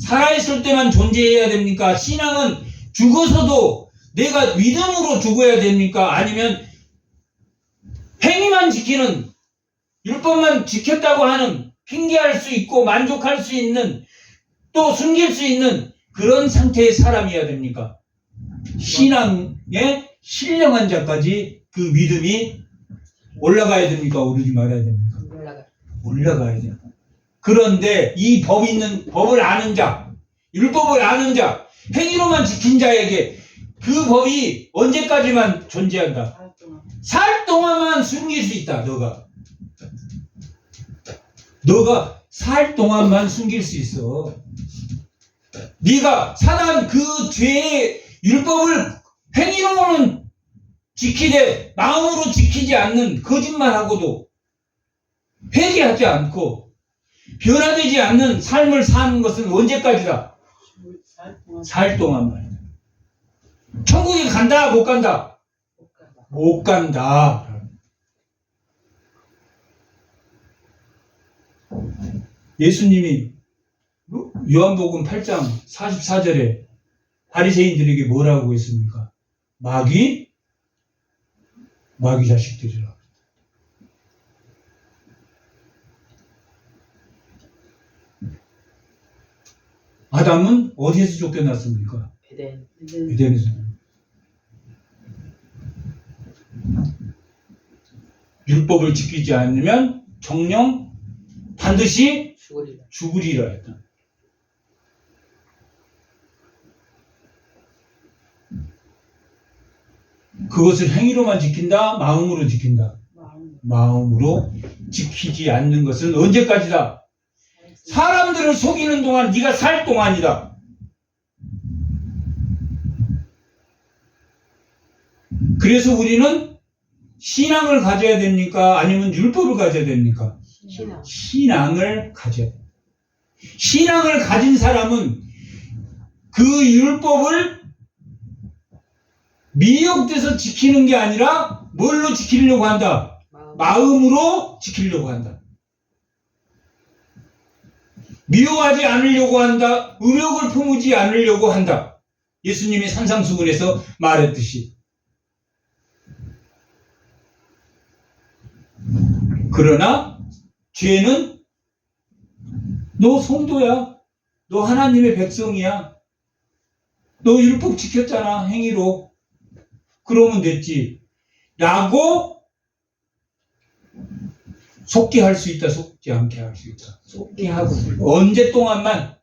살아있을 때만 존재해야 됩니까? 신앙은 죽어서도 내가 믿음으로 죽어야 됩니까? 아니면 행위만 지키는, 율법만 지켰다고 하는, 핑계할 수 있고 만족할 수 있는, 또 숨길 수 있는 그런 상태의 사람이어야 됩니까? 신앙에 신령한 자까지 그 믿음이 올라가야 됩니까? 오르지 말아야 됩니까? 올라가야 돼요. 그런데 이 법을 아는 자, 율법을 아는 자, 행위로만 지킨 자에게 그 법이 언제까지만 존재한다? 살 동안만 숨길 수 있다. 너가 살 동안만 숨길 수 있어. 네가 사단 그 죄의 율법을 행위로는 지키되 마음으로 지키지 않는, 거짓말하고도 회개하지 않고 변화되지 않는 삶을 사는 것은 언제까지다? 살 동안만. 천국에 간다, 못 간다? 못 간다. 예수님이 요한복음 8장 44절에 바리새인들에게 뭐라고 했습니까? 마귀 자식들이라. 아담은 어디에서 쫓겨났습니까? 에덴에서. 율법을 지키지 않으면 정령 반드시 죽으리라 했다. 그것을 행위로만 지킨다? 마음으로 지킨다? 마음으로 지키지 않는 것은 언제까지다? 사람들을 속이는 동안, 네가 살 동안이다. 그래서 우리는 신앙을 가져야 됩니까? 아니면 율법을 가져야 됩니까? 신앙을 가져야 됩니다. 신앙을 가진 사람은 그 율법을 미혹돼서 지키는 게 아니라 뭘로 지키려고 한다? 마음으로 지키려고 한다. 미워하지 않으려고 한다. 음욕을 품지 않으려고 한다. 예수님이 산상수훈에서 말했듯이. 그러나 죄는 너 성도야. 너 하나님의 백성이야. 너 율법 지켰잖아, 행위로. 그러면 됐지. 라고 속게 할 수 있다, 속지 않게 할 수 있다. 속게 하고. 언제 동안만?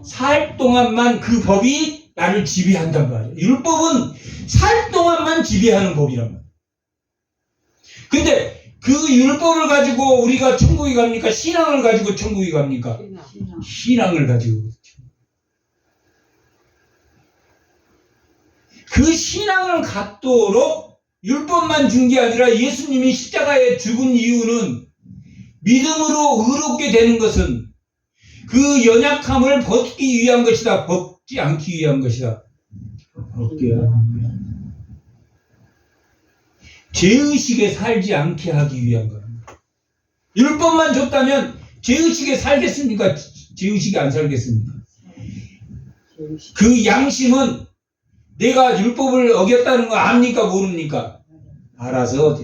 살 동안만 그 법이 나를 지배한단 말이야. 율법은 살 동안만 지배하는 법이란 말이야. 근데 그 율법을 가지고 우리가 천국에 갑니까? 신앙을 가지고 천국에 갑니까? 신앙을 가지고. 그 신앙을 갖도록 율법만 준 게 아니라 예수님이 십자가에 죽은 이유는 믿음으로 의롭게 되는 것은 그 연약함을 벗기 위한 것이다. 벗지 않기 위한 것이다. 벗기 위한. 죄의식에 살지 않게 하기 위한 겁니다. 율법만 줬다면 죄의식에 살겠습니까? 죄의식에 안 살겠습니까? 그 양심은 내가 율법을 어겼다는 거 압니까? 모릅니까? 알아서.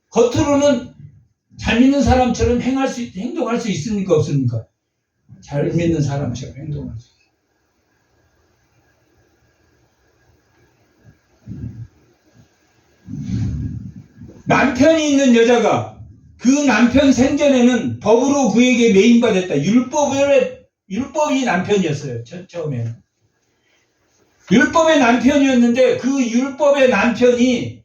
겉으로는 잘 믿는 사람처럼 행동할 수 있습니까? 없습니까? 잘 믿는 사람처럼 행동하죠. 남편이 있는 여자가 그 남편 생전에는 법으로 그에게 매인받았다. 율법이 남편이었어요. 처음에는. 율법의 남편이었는데 그 율법의 남편이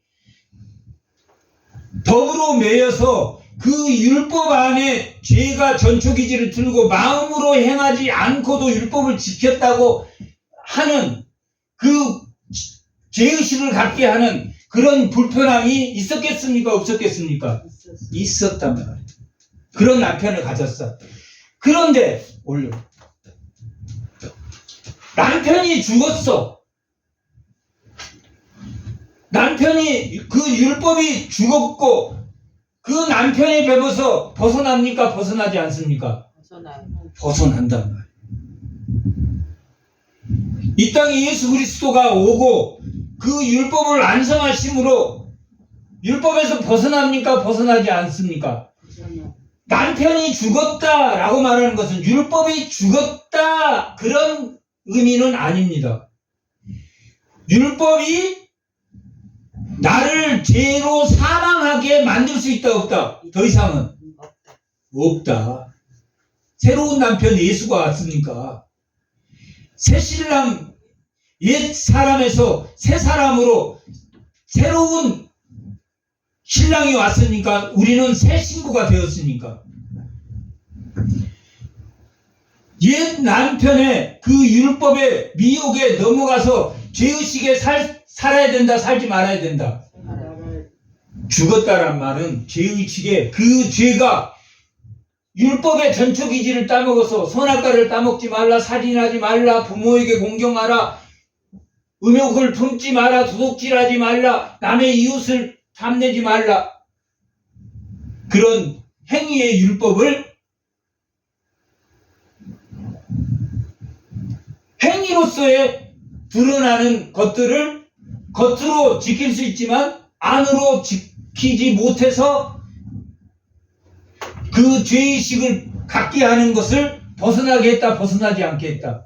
법으로 매여서 그 율법 안에 죄가 전초기지를 들고 마음으로 행하지 않고도 율법을 지켰다고 하는 그 죄의식을 갖게 하는 그런 불편함이 있었겠습니까? 없었겠습니까? 있었단 말이에요. 그런 남편을 가졌어. 그런데 올려. 남편이 죽었어. 남편이 그 율법이 죽었고 그 남편의 배에서 벗어납니까? 벗어나지 않습니까? 벗어난단 말이에요. 이 땅에 예수 그리스도가 오고 그 율법을 완성하심으로 율법에서 벗어납니까? 벗어나지 않습니까? 남편이 죽었다라고 말하는 것은 율법이 죽었다 그런 의미는 아닙니다. 율법이 나를 죄로 사망하게 만들 수 있다 없다? 더 이상은 없다. 새로운 남편 예수가 왔으니까 새 신랑 옛 사람에서 새 사람으로 새로운 신랑이 왔으니까 우리는 새 신부가 되었으니까 옛 남편의 그 율법의 미혹에 넘어가서 죄의식에 살아야 된다, 살지 말아야 된다. 죽었다란 말은 죄의식에 그 죄가 율법의 전초기지를 따먹어서 선악과를 따먹지 말라, 살인하지 말라, 부모에게 공경하라, 음욕을 품지 마라, 도둑질하지 말라, 남의 이웃을 탐내지 말라. 그런 행위의 율법을 행위로서의 드러나는 것들을 겉으로 지킬 수 있지만 안으로 지키지 못해서 그 죄의식을 갖게 하는 것을 벗어나게 했다, 벗어나지 않게 했다.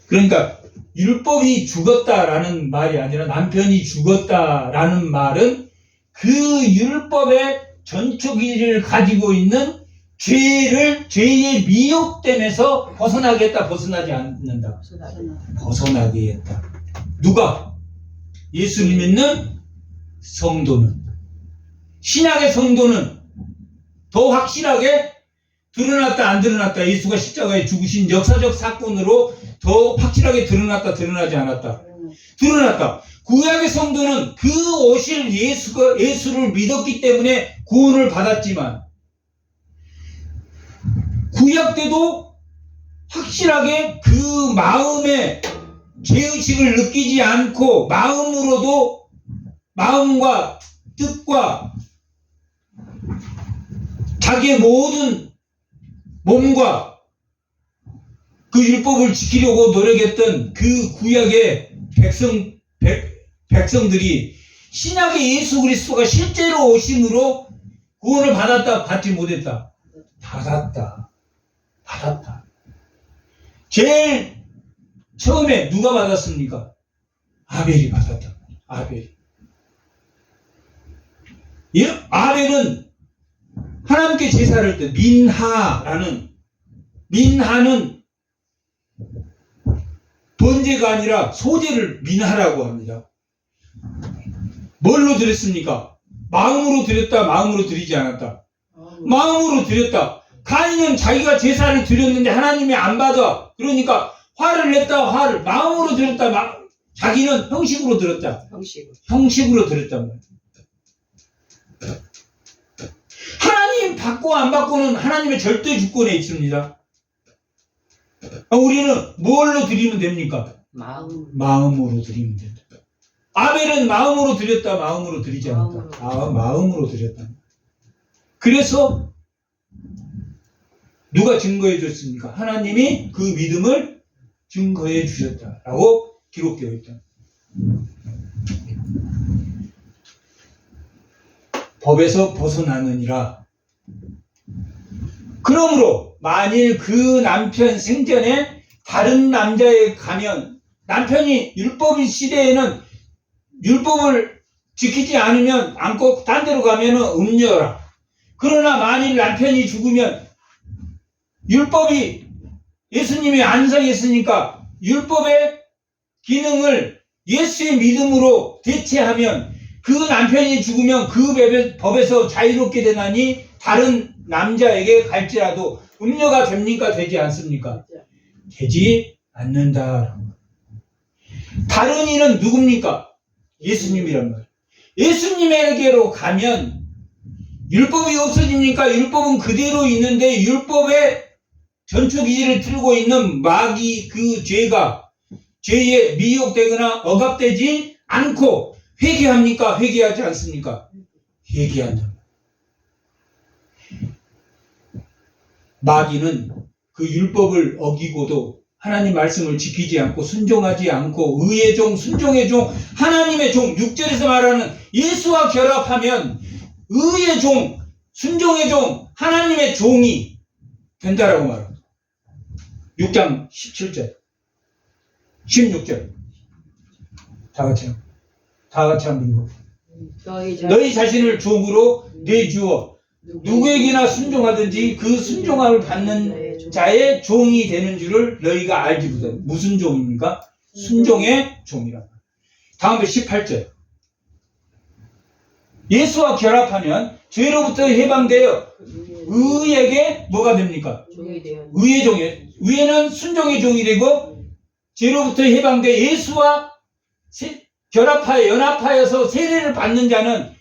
그러니까 율법이 죽었다라는 말이 아니라 남편이 죽었다라는 말은 그 율법의 전초기를 가지고 있는 죄의 미혹됨에서 벗어나게 했다, 벗어나지 않는다. 벗어나게 했다. 누가? 예수를 믿는 성도는. 신약의 성도는 더 확실하게 드러났다, 안 드러났다. 예수가 십자가에 죽으신 역사적 사건으로 더 확실하게 드러났다, 드러나지 않았다. 드러났다. 구약의 성도는 그 오실 예수를 믿었기 때문에 구원을 받았지만 구약 때도 확실하게 그 마음의 죄의식을 느끼지 않고 마음으로도 마음과 뜻과 자기의 모든 몸과 그 율법을 지키려고 노력했던 그 구약의 백성들이 신약의 예수 그리스도가 실제로 오심으로 구원을 받았다, 받지 못했다? 받았다. 제일 처음에 누가 받았습니까? 아벨이 받았다. 아벨은 하나님께 제사를 때 민하는 번제가 아니라 소제를 민하라고 합니다. 뭘로 드렸습니까? 마음으로 드렸다, 마음으로 드리지 않았다. 마음으로 드렸다. 가인은 자기가 제사를 드렸는데 하나님이 안 받아. 그러니까 화를 냈다. 마음으로 드렸다. 자기는 형식으로 드렸다. 형식으로 드렸단 말이야. 하나님 받고 안 받고는 하나님의 절대 주권에 있습니다. 우리는 뭘로 드리면 됩니까? 마음으로 드리면 된다. 아벨은 마음으로 드렸다, 마음으로 드리지 않았다. 마음으로 드렸다. 그래서 누가 증거해 줬습니까? 하나님이 그 믿음을 증거해 주셨다라고 기록되어 있다. 법에서 벗어나느니라. 그러므로 만일 그 남편 생전에 다른 남자에 가면, 남편이 율법의 시대에는 율법을 지키지 않고 딴 데로 가면은 음녀라. 그러나 만일 남편이 죽으면 율법이, 예수님이 안성했으니까 율법의 기능을 예수의 믿음으로 대체하면 그 남편이 죽으면 그 법에서 자유롭게 되나니 다른 남자에게 갈지라도 음녀가 됩니까? 되지 않습니까? 되지 않는다. 다른 이는 누굽니까? 예수님이란 말. 예수님에게로 가면 율법이 없어집니까? 율법은 그대로 있는데 율법의 전초기지를 틀고 있는 마귀 그 죄에 미혹되거나 억압되지 않고 회개합니까? 회개하지 않습니까? 회개한다. 마귀는 그 율법을 어기고도 하나님 말씀을 지키지 않고 순종하지 않고 의의 종, 순종의 종, 하나님의 종, 6절에서 말하는 예수와 결합하면 의의 종, 순종의 종, 하나님의 종이 된다라고 말합니다. 6장 17절, 16절. 다 같이 한번 읽어. 너희 자신을 종으로 내주어 누구에게나 순종하든지 그 순종함을 받는 자의 종이 되는 줄을 너희가 알지 못하니. 무슨 종입니까? 순종의 종이라. 다음에 18절. 예수와 결합하면 죄로부터 해방되어 의에게 뭐가 됩니까? 의의 종이에요. 의에는 순종의 종이 되고 죄로부터 해방되어 예수와 결합하여 연합하여서 세례를 받는 자는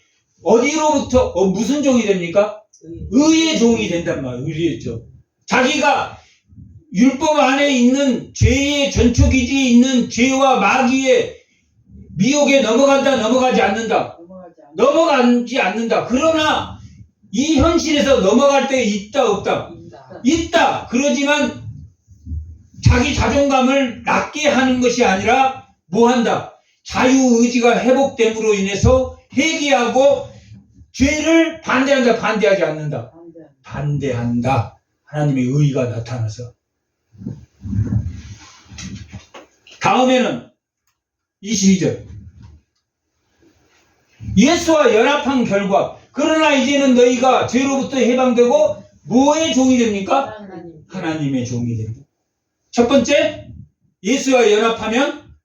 어디로부터 무슨 종이 됩니까? 의의 종이 된단 말이에요. 의의 종. 자기가 율법 안에 있는 죄의 전초기지에 있는 죄와 마귀의 미혹에 넘어가지 않는다. 넘어가지 않는다. 그러나 이 현실에서 넘어갈 때 있다 없다? 있다. 그러지만 자기 자존감을 낮게 하는 것이 아니라 뭐 한다? 자유의지가 회복됨으로 인해서 회개하고 죄를 반대한다. 반대하지 않는다. 반대한다. 하나님의 의의가 나타나서. 다음에는 22절. 예수와 연합한 결과 그러나 이제는 너희가 죄로부터 해방되고 뭐의 종이 됩니까? 하나님의 종이 됩니다. 첫 번째, 예수와 연합하면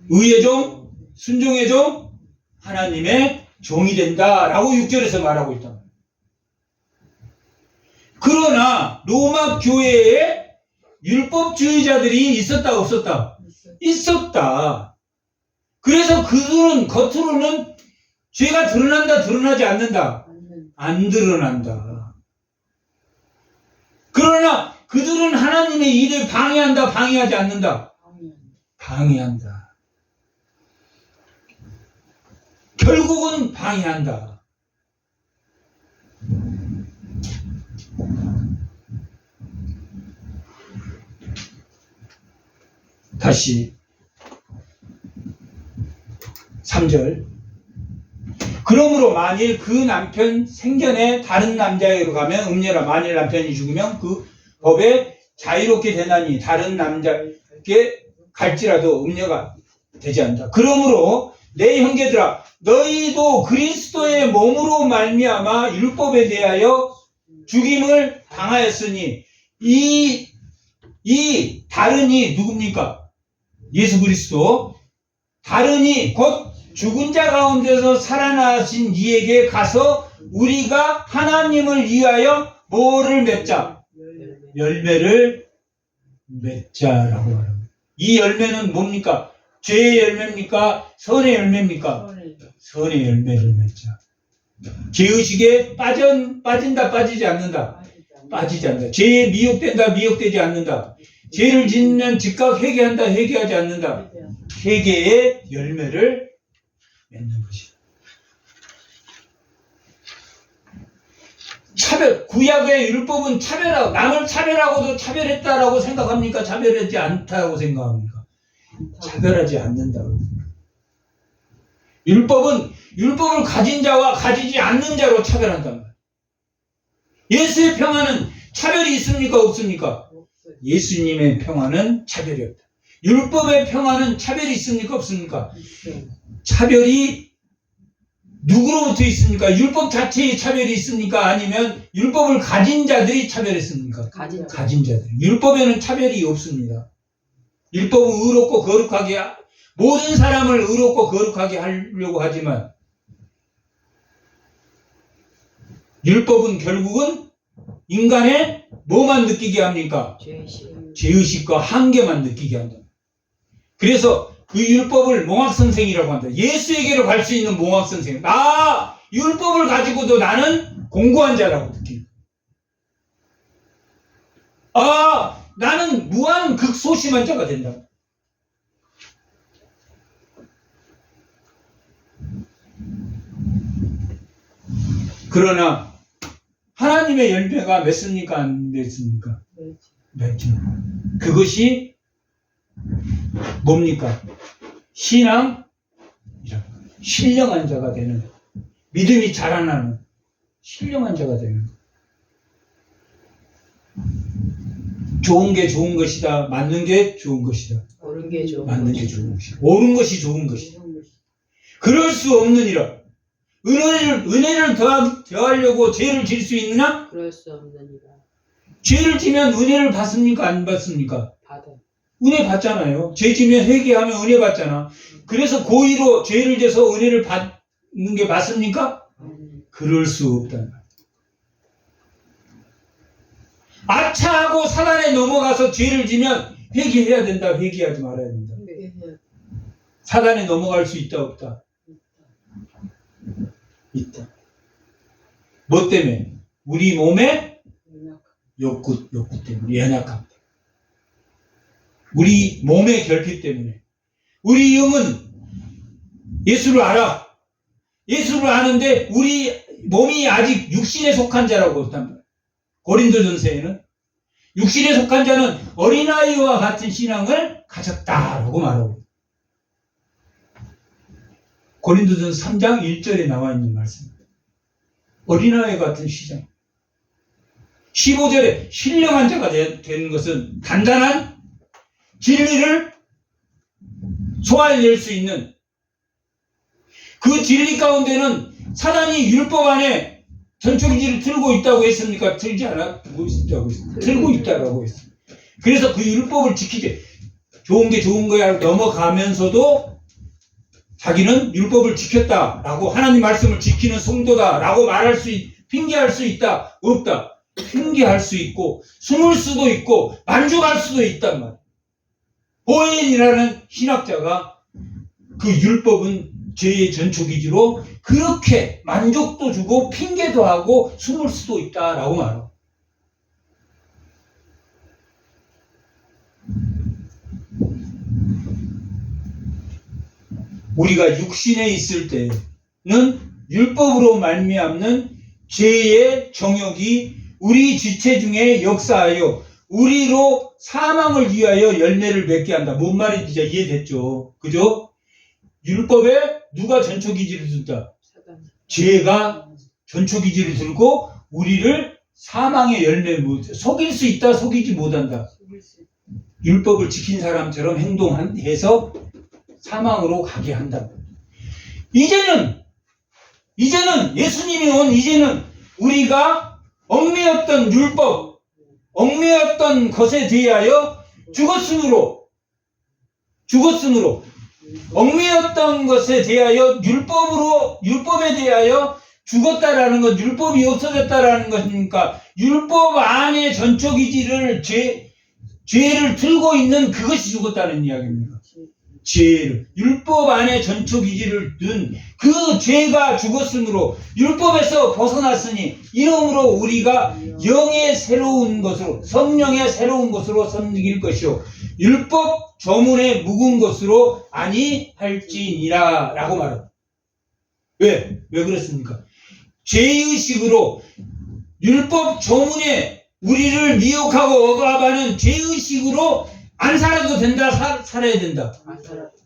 의의 종, 순종의 종, 하나님의 종이 된다라고 6절에서 말하고 있다. 그러나 로마 교회에 율법주의자들이 있었다 없었다? 있었다. 그래서 그들은 겉으로는 죄가 드러난다 드러나지 않는다? 안 드러난다. 그러나 그들은 하나님의 일을 방해한다 방해하지 않는다? 방해한다. 결국은 방해한다. 다시 3절. 그러므로 만일 그 남편 생전에 다른 남자에게로 가면 음녀라. 만일 남편이 죽으면 그 법에 자유롭게 되나니 다른 남자에게 갈지라도 음녀가 되지 않는다. 그러므로 내 형제들아 너희도 그리스도의 몸으로 말미암아 율법에 대하여 죽임을 당하였으니 이 다른이 누굽니까? 예수 그리스도. 다른이 곧 죽은 자 가운데서 살아나신 이에게 가서 우리가 하나님을 위하여 뭐를 맺자? 열매를 맺자라고 말합니다. 이 열매는 뭡니까? 죄의 열매입니까? 선의 열매입니까? 선의 열매를 맺자. 죄의식에 빠진다 빠지지 않는다? 빠지지 않는다. 죄에 미혹된다 미혹되지 않는다. 죄를 짓면 즉각 회개한다 회개하지 않는다. 회개의 열매를 맺는 것이다. 차별, 구약의 율법은 차별하고, 남을 차별하고도 차별했다라고 생각합니까? 차별하지 않다고 생각합니까? 차별하지 않는다고. 율법을 가진 자와 가지지 않는 자로 차별한단 말이에요. 예수의 평화는 차별이 있습니까? 없습니까? 없어요. 예수님의 평화는 차별이 없다. 율법의 평화는 차별이 있습니까? 없습니까? 있어요. 차별이 누구로부터 있습니까? 율법 자체에 차별이 있습니까? 아니면 율법을 가진 자들이 차별했습니까? 가진 자. 가진 자들. 율법에는 차별이 없습니다. 율법은 의롭고 거룩하게 모든 사람을 의롭고 거룩하게 하려고 하지만 율법은 결국은 인간의 뭐만 느끼게 합니까? 죄의식. 죄의식과 한계만 느끼게 한다. 그래서 그 율법을 몽학선생이라고 한다. 예수에게로 갈 수 있는 몽학선생. 율법을 가지고도 나는 공고한 자라고 느낀다. 나는 무한 극소심한 자가 된다. 그러나 하나님의 열매가 맺습니까? 안 맺습니까? 맺죠. 그것이 뭡니까? 신앙, 신령한 자가 되는, 믿음이 자라나는 신령한 자가 되는. 좋은 게 좋은 것이다. 맞는 게 좋은 것이다. 옳은 게 좋은 맞는 게 좋은 것이다. 옳은 것이 좋은 것이다. 그럴 수 없느니라. 은혜를 더하려고 죄를 질 수 있느냐? 그럴 수 없느니라. 죄를 지면 은혜를 받습니까? 안 받습니까? 받아. 은혜 받잖아요. 죄 지면 회개하면 은혜 받잖아. 그래서 고의로 죄를 져서 은혜를 받는 게 맞습니까? 그럴 수 없다. 아차하고 사단에 넘어가서 죄를 지면 회개해야 된다. 회개하지 말아야 된다. 사단에 넘어갈 수 있다 없다? 있다. 뭐 때문에? 우리 몸의 욕구 때문에, 연약함. 우리 몸의 결핍 때문에. 우리 영은 예수를 알아. 예수를 아는데 우리 몸이 아직 육신에 속한 자라고 했단 말이야. 고린도전서에는 육신에 속한 자는 어린아이와 같은 신앙을 가졌다라고 말하고. 고린도전서 3장 1절에 나와 있는 말씀입니다. 어린아이 같은 시장. 15절에 신령한 자가 되는 것은 단단한 진리를 소화해낼 수 있는 그 진리 가운데는 사단이 율법 안에 전초기지를 틀고 있다고 했습니까? 틀지 않아? 틀고 있다고 했습니다. 그래서 그 율법을 지키게 좋은 게 좋은 거야 넘어가면서도 자기는 율법을 지켰다라고 하나님 말씀을 지키는 성도다라고 말할 수 핑계할 수 있다 없다. 핑계할 수 있고 숨을 수도 있고 만족할 수도 있단 말이야. 보엔이라는 신학자가 그 율법은 죄의 전초기지로 그렇게 만족도 주고 핑계도 하고 숨을 수도 있다라고 말해요. 우리가 육신에 있을 때는 율법으로 말미암는 죄의 정욕이 우리 지체 중에 역사하여 우리로 사망을 위하여 열매를 맺게 한다. 뭔 말인지 이제 이해됐죠? 그죠? 율법에 누가 전초기지를 둔다? 죄가 전초기지를 들고 우리를 사망의 열매를 속일 수 있다, 속이지 못한다. 율법을 지킨 사람처럼 행동해서 사망으로 가게 한다. 이제는 예수님이 온 이제는 우리가 얽매였던 율법, 얽매였던 것에 대하여 죽었으므로 얽매였던 것에 대하여 율법에 대하여 죽었다라는 것, 율법이 없어졌다라는 것이니까 율법 안에 전초기지를 죄를 들고 있는 그것이 죽었다는 이야기입니다. 죄를 율법 안에 전초기지를 둔 그 죄가 죽었으므로 율법에서 벗어났으니 이러므로 우리가 영의 새로운 것으로 성령의 새로운 것으로 섬길 것이요 율법 조문에 묵은 것으로 아니할지니라 라고 말합니다. 왜 그랬습니까? 죄의식으로 율법 조문에 우리를 미혹하고 억압하는 죄의식으로 안 살아도 된다, 살아야 된다.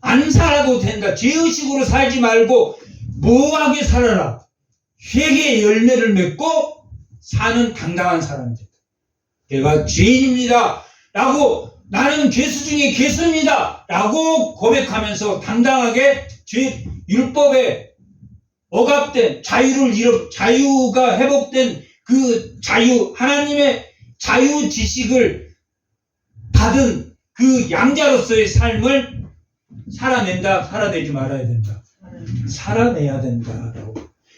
안 살아도 된다. 죄의식으로 살지 말고 모호하게 살아라. 회개의 열매를 맺고 사는 당당한 사람이 됐다. 내가 죄인입니다 라고, 나는 괴수 중에 괴수입니다 라고 고백하면서 당당하게 율법에 억압된 자유가 회복된 그 자유, 하나님의 자유 지식을 받은 그 양자로서의 삶을 살아내지 말아야 된다. 살아내야 된다.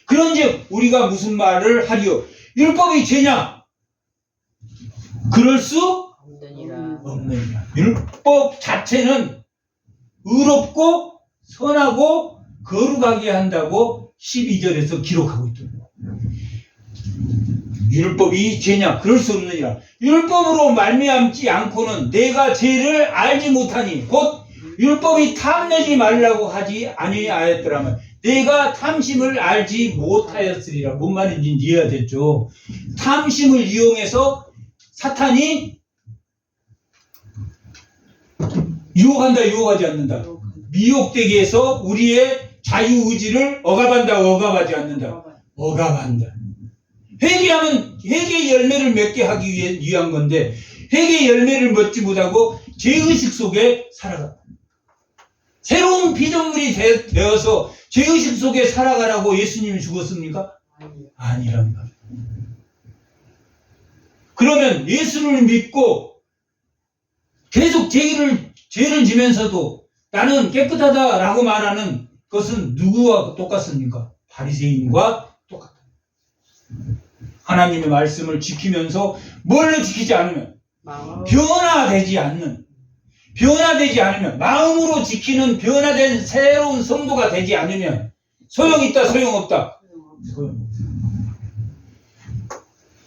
그런즉 우리가 무슨 말을 하리요? 율법이 죄냐? 그럴 수 없느니라. 없느니라. 율법 자체는 의롭고 선하고 거룩하게 한다고 12절에서 기록하고 있습니다. 율법이 죄냐? 그럴 수 없느니라. 율법으로 말미암지 않고는 내가 죄를 알지 못하니, 곧 율법이 탐내지 말라고 하지 아니하였더라면 내가 탐심을 알지 못하였으리라. 뭔 말인지 이해가 됐죠? 탐심을 이용해서 사탄이 유혹한다, 유혹하지 않는다. 미혹되게 해서 우리의 자유의지를 억압한다, 억압하지 않는다. 억압한다. 회개하면 회개의 열매를 맺게 하기 위한 건데, 회개의 열매를 맺지 못하고 죄의식 속에 살아간다. 새로운 피조물이 되어서 죄의식 속에 살아가라고 예수님이 죽었습니까? 아니란 말이에요. 그러면 예수를 믿고 계속 죄를 지면서도 나는 깨끗하다라고 말하는 것은 누구와 똑같습니까? 바리새인과 똑같다. 하나님의 말씀을 지키면서 뭘로 지키지 않으면 변화되지 않으면 마음으로 지키는 변화된 새로운 성도가 되지 않으면 소용있다, 소용없다.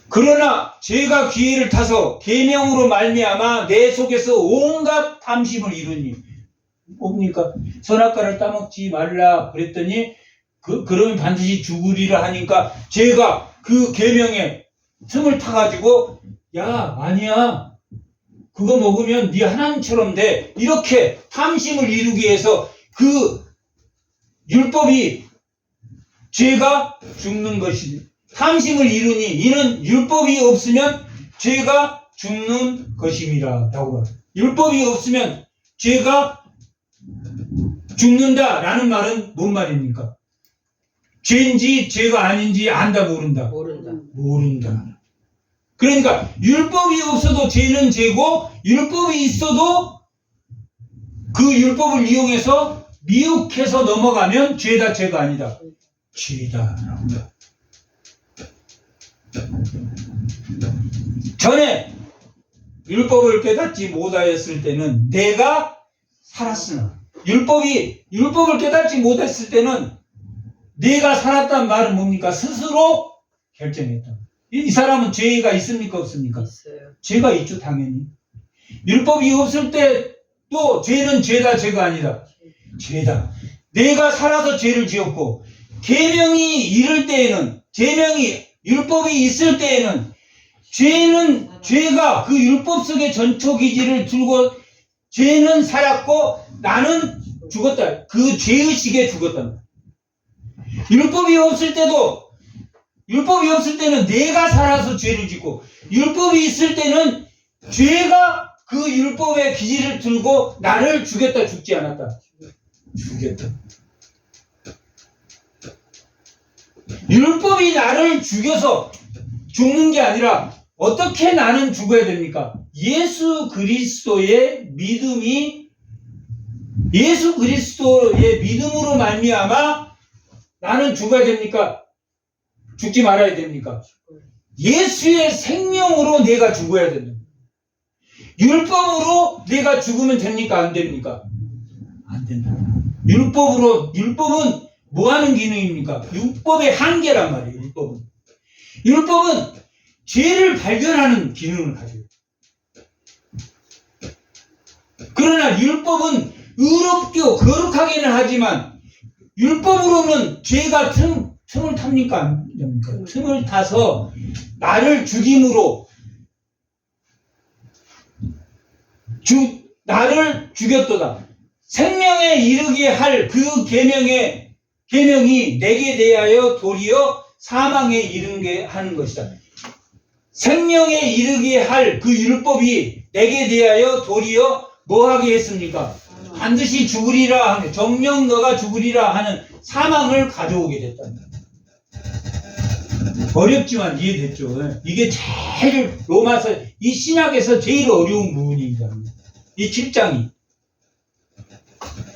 그러나 죄가 기회를 타서 계명으로 말미암아 내 속에서 온갖 탐심을 이루니, 뭡니까? 선악과를 따먹지 말라 그랬더니 그러면 반드시 죽으리라 하니까 죄가 그 계명에 틈을 타가지고, 야, 아니야, 그거 먹으면 네 하나님처럼 돼, 이렇게 탐심을 이루기 위해서 그 율법이 죄가 죽는 것이니, 탐심을 이루니 이는 율법이 없으면 죄가 죽는 것임이라 라고 합니다. 율법이 없으면 죄가 죽는다 라는 말은 뭔 말입니까? 죄인지 죄가 아닌지 안다, 모른다. 그러니까 율법이 없어도 죄는 죄고, 율법이 있어도 그 율법을 이용해서 미혹해서 넘어가면 죄다, 죄가 아니다. 죄다. 전에 율법을 깨닫지 못하였을 때는 내가 살았으나, 율법을 깨닫지 못했을 때는 내가 살았단 말은 뭡니까? 스스로 결정했다. 이 사람은 죄가 있습니까, 없습니까? 있어요. 죄가 있죠, 당연히. 율법이 없을 때도 죄는 죄다, 죄가 아니다. 죄다. 내가 살아서 죄를 지었고, 계명이 이를 때에는, 율법이 있을 때에는 죄가 그 율법 속의 전초기지를 들고 죄는 살았고 나는 죽었다. 그 죄의식에 죽었다. 율법이 없을 때는 내가 살아서 죄를 짓고, 율법이 있을 때는 죄가 그 율법의 기지를 들고 나를 죽였다, 죽지 않았다. 죽였다. 율법이 나를 죽여서 죽는 게 아니라 어떻게 나는 죽어야 됩니까? 예수 그리스도의 믿음으로 말미암아 나는 죽어야 됩니까? 죽지 말아야 됩니까? 예수의 생명으로 내가 죽어야 된다. 율법으로 내가 죽으면 됩니까? 안 됩니까? 안 된다. 율법은 뭐 하는 기능입니까? 율법의 한계란 말이에요. 율법은 죄를 발견하는 기능을 가져요. 그러나 율법은 의롭고 거룩하게는 하지만, 율법으로는 죄가 틈을 탑니까? 안 됩니까? 틈을 타서 나를 죽임으로 나를 죽였도다. 생명에 이르게 할 그 계명이 내게 대하여 도리어 사망에 이르게 하는 것이다. 생명에 이르게 할 그 율법이 내게 대하여 도리어 뭐하게 했습니까? 반드시 죽으리라 하는, 정녕 너가 죽으리라 하는 사망을 가져오게 됐답니다. 어렵지만 이해됐죠? 이게 제일 로마서, 이 신약에서 제일 어려운 부분입니다. 이 7장이.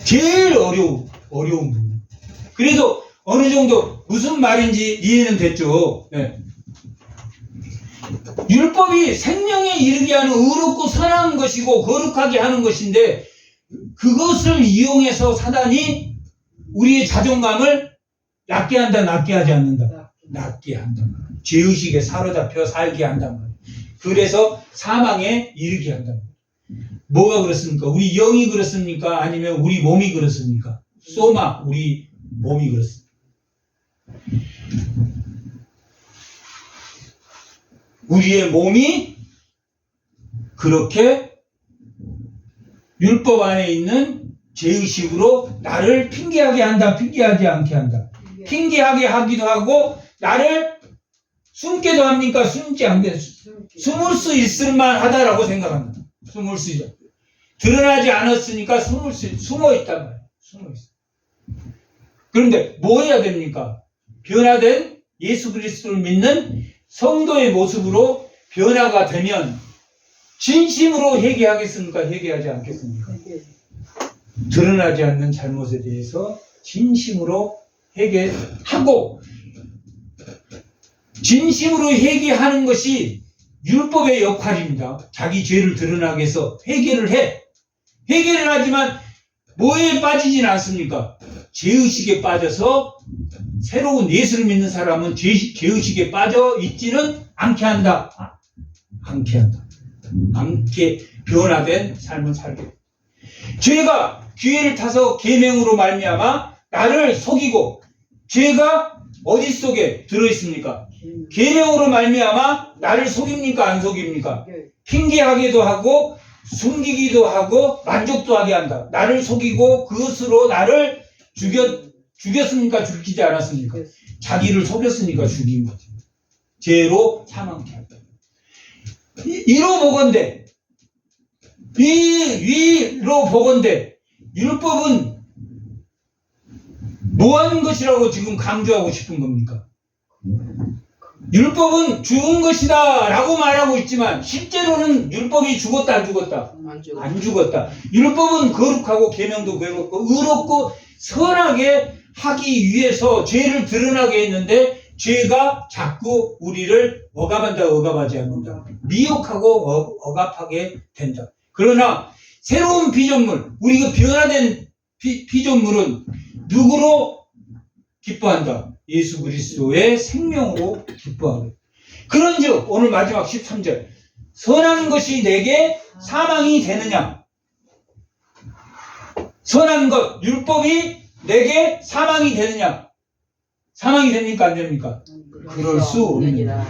제일 어려운 부분. 그래도 어느 정도 무슨 말인지 이해는 됐죠? 네. 율법이 생명에 이르게 하는 의롭고 선한 것이고 거룩하게 하는 것인데 그것을 이용해서 사단이 우리의 자존감을 낮게 한다, 낮게 하지 않는다. 낮게 한다. 죄의식에 사로잡혀 살게 한단 말이에요. 그래서 사망에 이르게 한단 말이에요. 뭐가 그렇습니까? 우리 영이 그렇습니까? 아니면 우리 몸이 그렇습니까? 소마, 우리 몸이 그렇습니다. 우리의 몸이 그렇게 율법 안에 있는 죄의식으로 나를 핑계하게 한다, 핑계하지 않게 한다. 핑계하게 하기도 하고 나를 숨게도 합니까? 숨지 않게 숨을 수 있을만 하다라고 생각합니다. 숨을 수 있다. 드러나지 않았으니까 숨어 있단 말이에요. 숨어 있어. 그런데 뭐 해야 됩니까? 변화된 예수 그리스도를 믿는 성도의 모습으로 변화가 되면 진심으로 회개하겠습니까? 회개하지 않겠습니까? 드러나지 않는 잘못에 대해서 진심으로 회개하고 진심으로 회개하는 것이 율법의 역할입니다. 자기 죄를 드러나게 해서 회개를 해. 회개를 하지만 뭐에 빠지진 않습니까? 죄의식에 빠져서 새로운 예수를 믿는 사람은 죄의식에 빠져 있지는 않게 한다. 않게 한다. 않게 변화된 삶을 살게. 죄가 기회를 타서 계명으로 말미암아 나를 속이고 죄가 어디 속에 들어있습니까? 계명으로 말미암아 나를 속입니까? 안 속입니까? 핑계하기도 하고 숨기기도 하고 만족도 하게 한다. 나를 속이고 그것으로 나를 죽였습니까? 죽이지 않았습니까? 자기를 속였으니까 죽인 거지. 죄로 사망케 한다. 이로 보건대 위로 보건대 율법은 뭐 하는 것이라고 지금 강조하고 싶은 겁니까? 율법은 죽은 것이다 라고 말하고 있지만 실제로는 율법이 죽었다 안 죽었다? 안 죽었다. 율법은 거룩하고 계명도 거룩하고 의롭고 선하게 하기 위해서 죄를 드러나게 했는데 죄가 자꾸 우리를 억압한다, 억압하지 않는다. 미혹하고 억압하게 된다. 그러나 새로운 피조물, 우리가 변화된 피조물은 누구로 기뻐한다? 예수 그리스도의 생명으로 기뻐하고. 그런즉 오늘 마지막 13절 선한 것이 내게 사망이 되느냐? 선한 것, 율법이 내게 사망이 되느냐? 사망이 됩니까? 안 됩니까? 그럴 수 없느니라.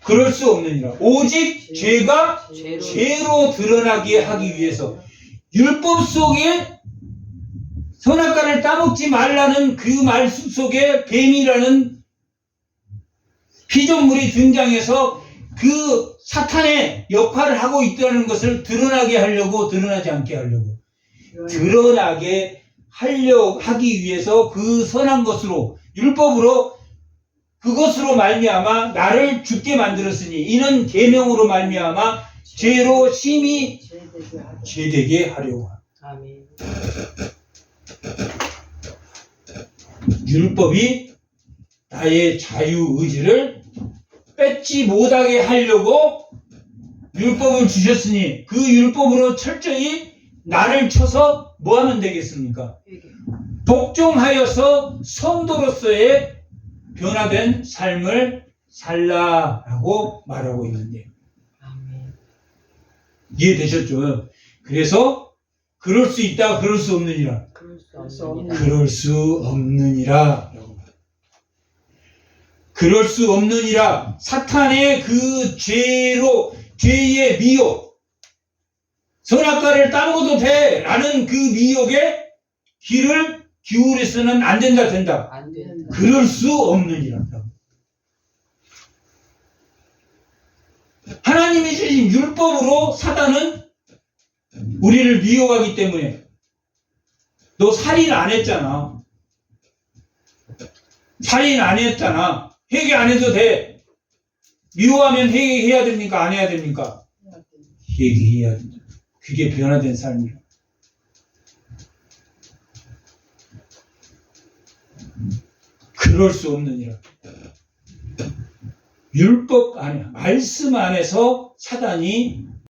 그럴 수 없느니라. 오직 죄가 죄로 드러나게 하기 위해서 율법 속에 선악과를 따먹지 말라는 그 말씀 속에 뱀이라는 피조물이 등장해서 그 사탄의 역할을 하고 있다는 것을 드러나게 하려고, 드러나지 않게 하려고, 드러나게 하기 위해서 그 선한 것으로, 율법으로, 그것으로 말미암아 나를 죽게 만들었으니 이는 계명으로 말미암아 죄로 심히 죄되게 하려고 합니다. 아멘. 율법이 나의 자유의지를 뺏지 못하게 하려고 율법을 주셨으니 그 율법으로 철저히 나를 쳐서 뭐 하면 되겠습니까? 복종하여서 성도로서의 변화된 삶을 살라라고 말하고 있는데 이해되셨죠? 그래서 그럴 수 있다, 그럴 수 없느니라. 그럴 수 없느니라. 그럴 수 없느니라. 사탄의 그 죄의 미혹, 선악과를 따먹어도 돼 라는 그 미혹에 귀를 기울여서는 안 된다, 된다. 안 된다. 그럴 수 없느니라. 하나님이 주신 율법으로 사단은 우리를 미혹하기 때문에. 너 살인 안 했잖아. 살인 안 했잖아. 회개 안 해도 돼. 미워하면 회개해야 됩니까? 안 해야 됩니까? 회개해야 된다. 그게 변화된 삶이야. 그럴 수 없느니라. 율법 안에, 말씀 안에서 사단이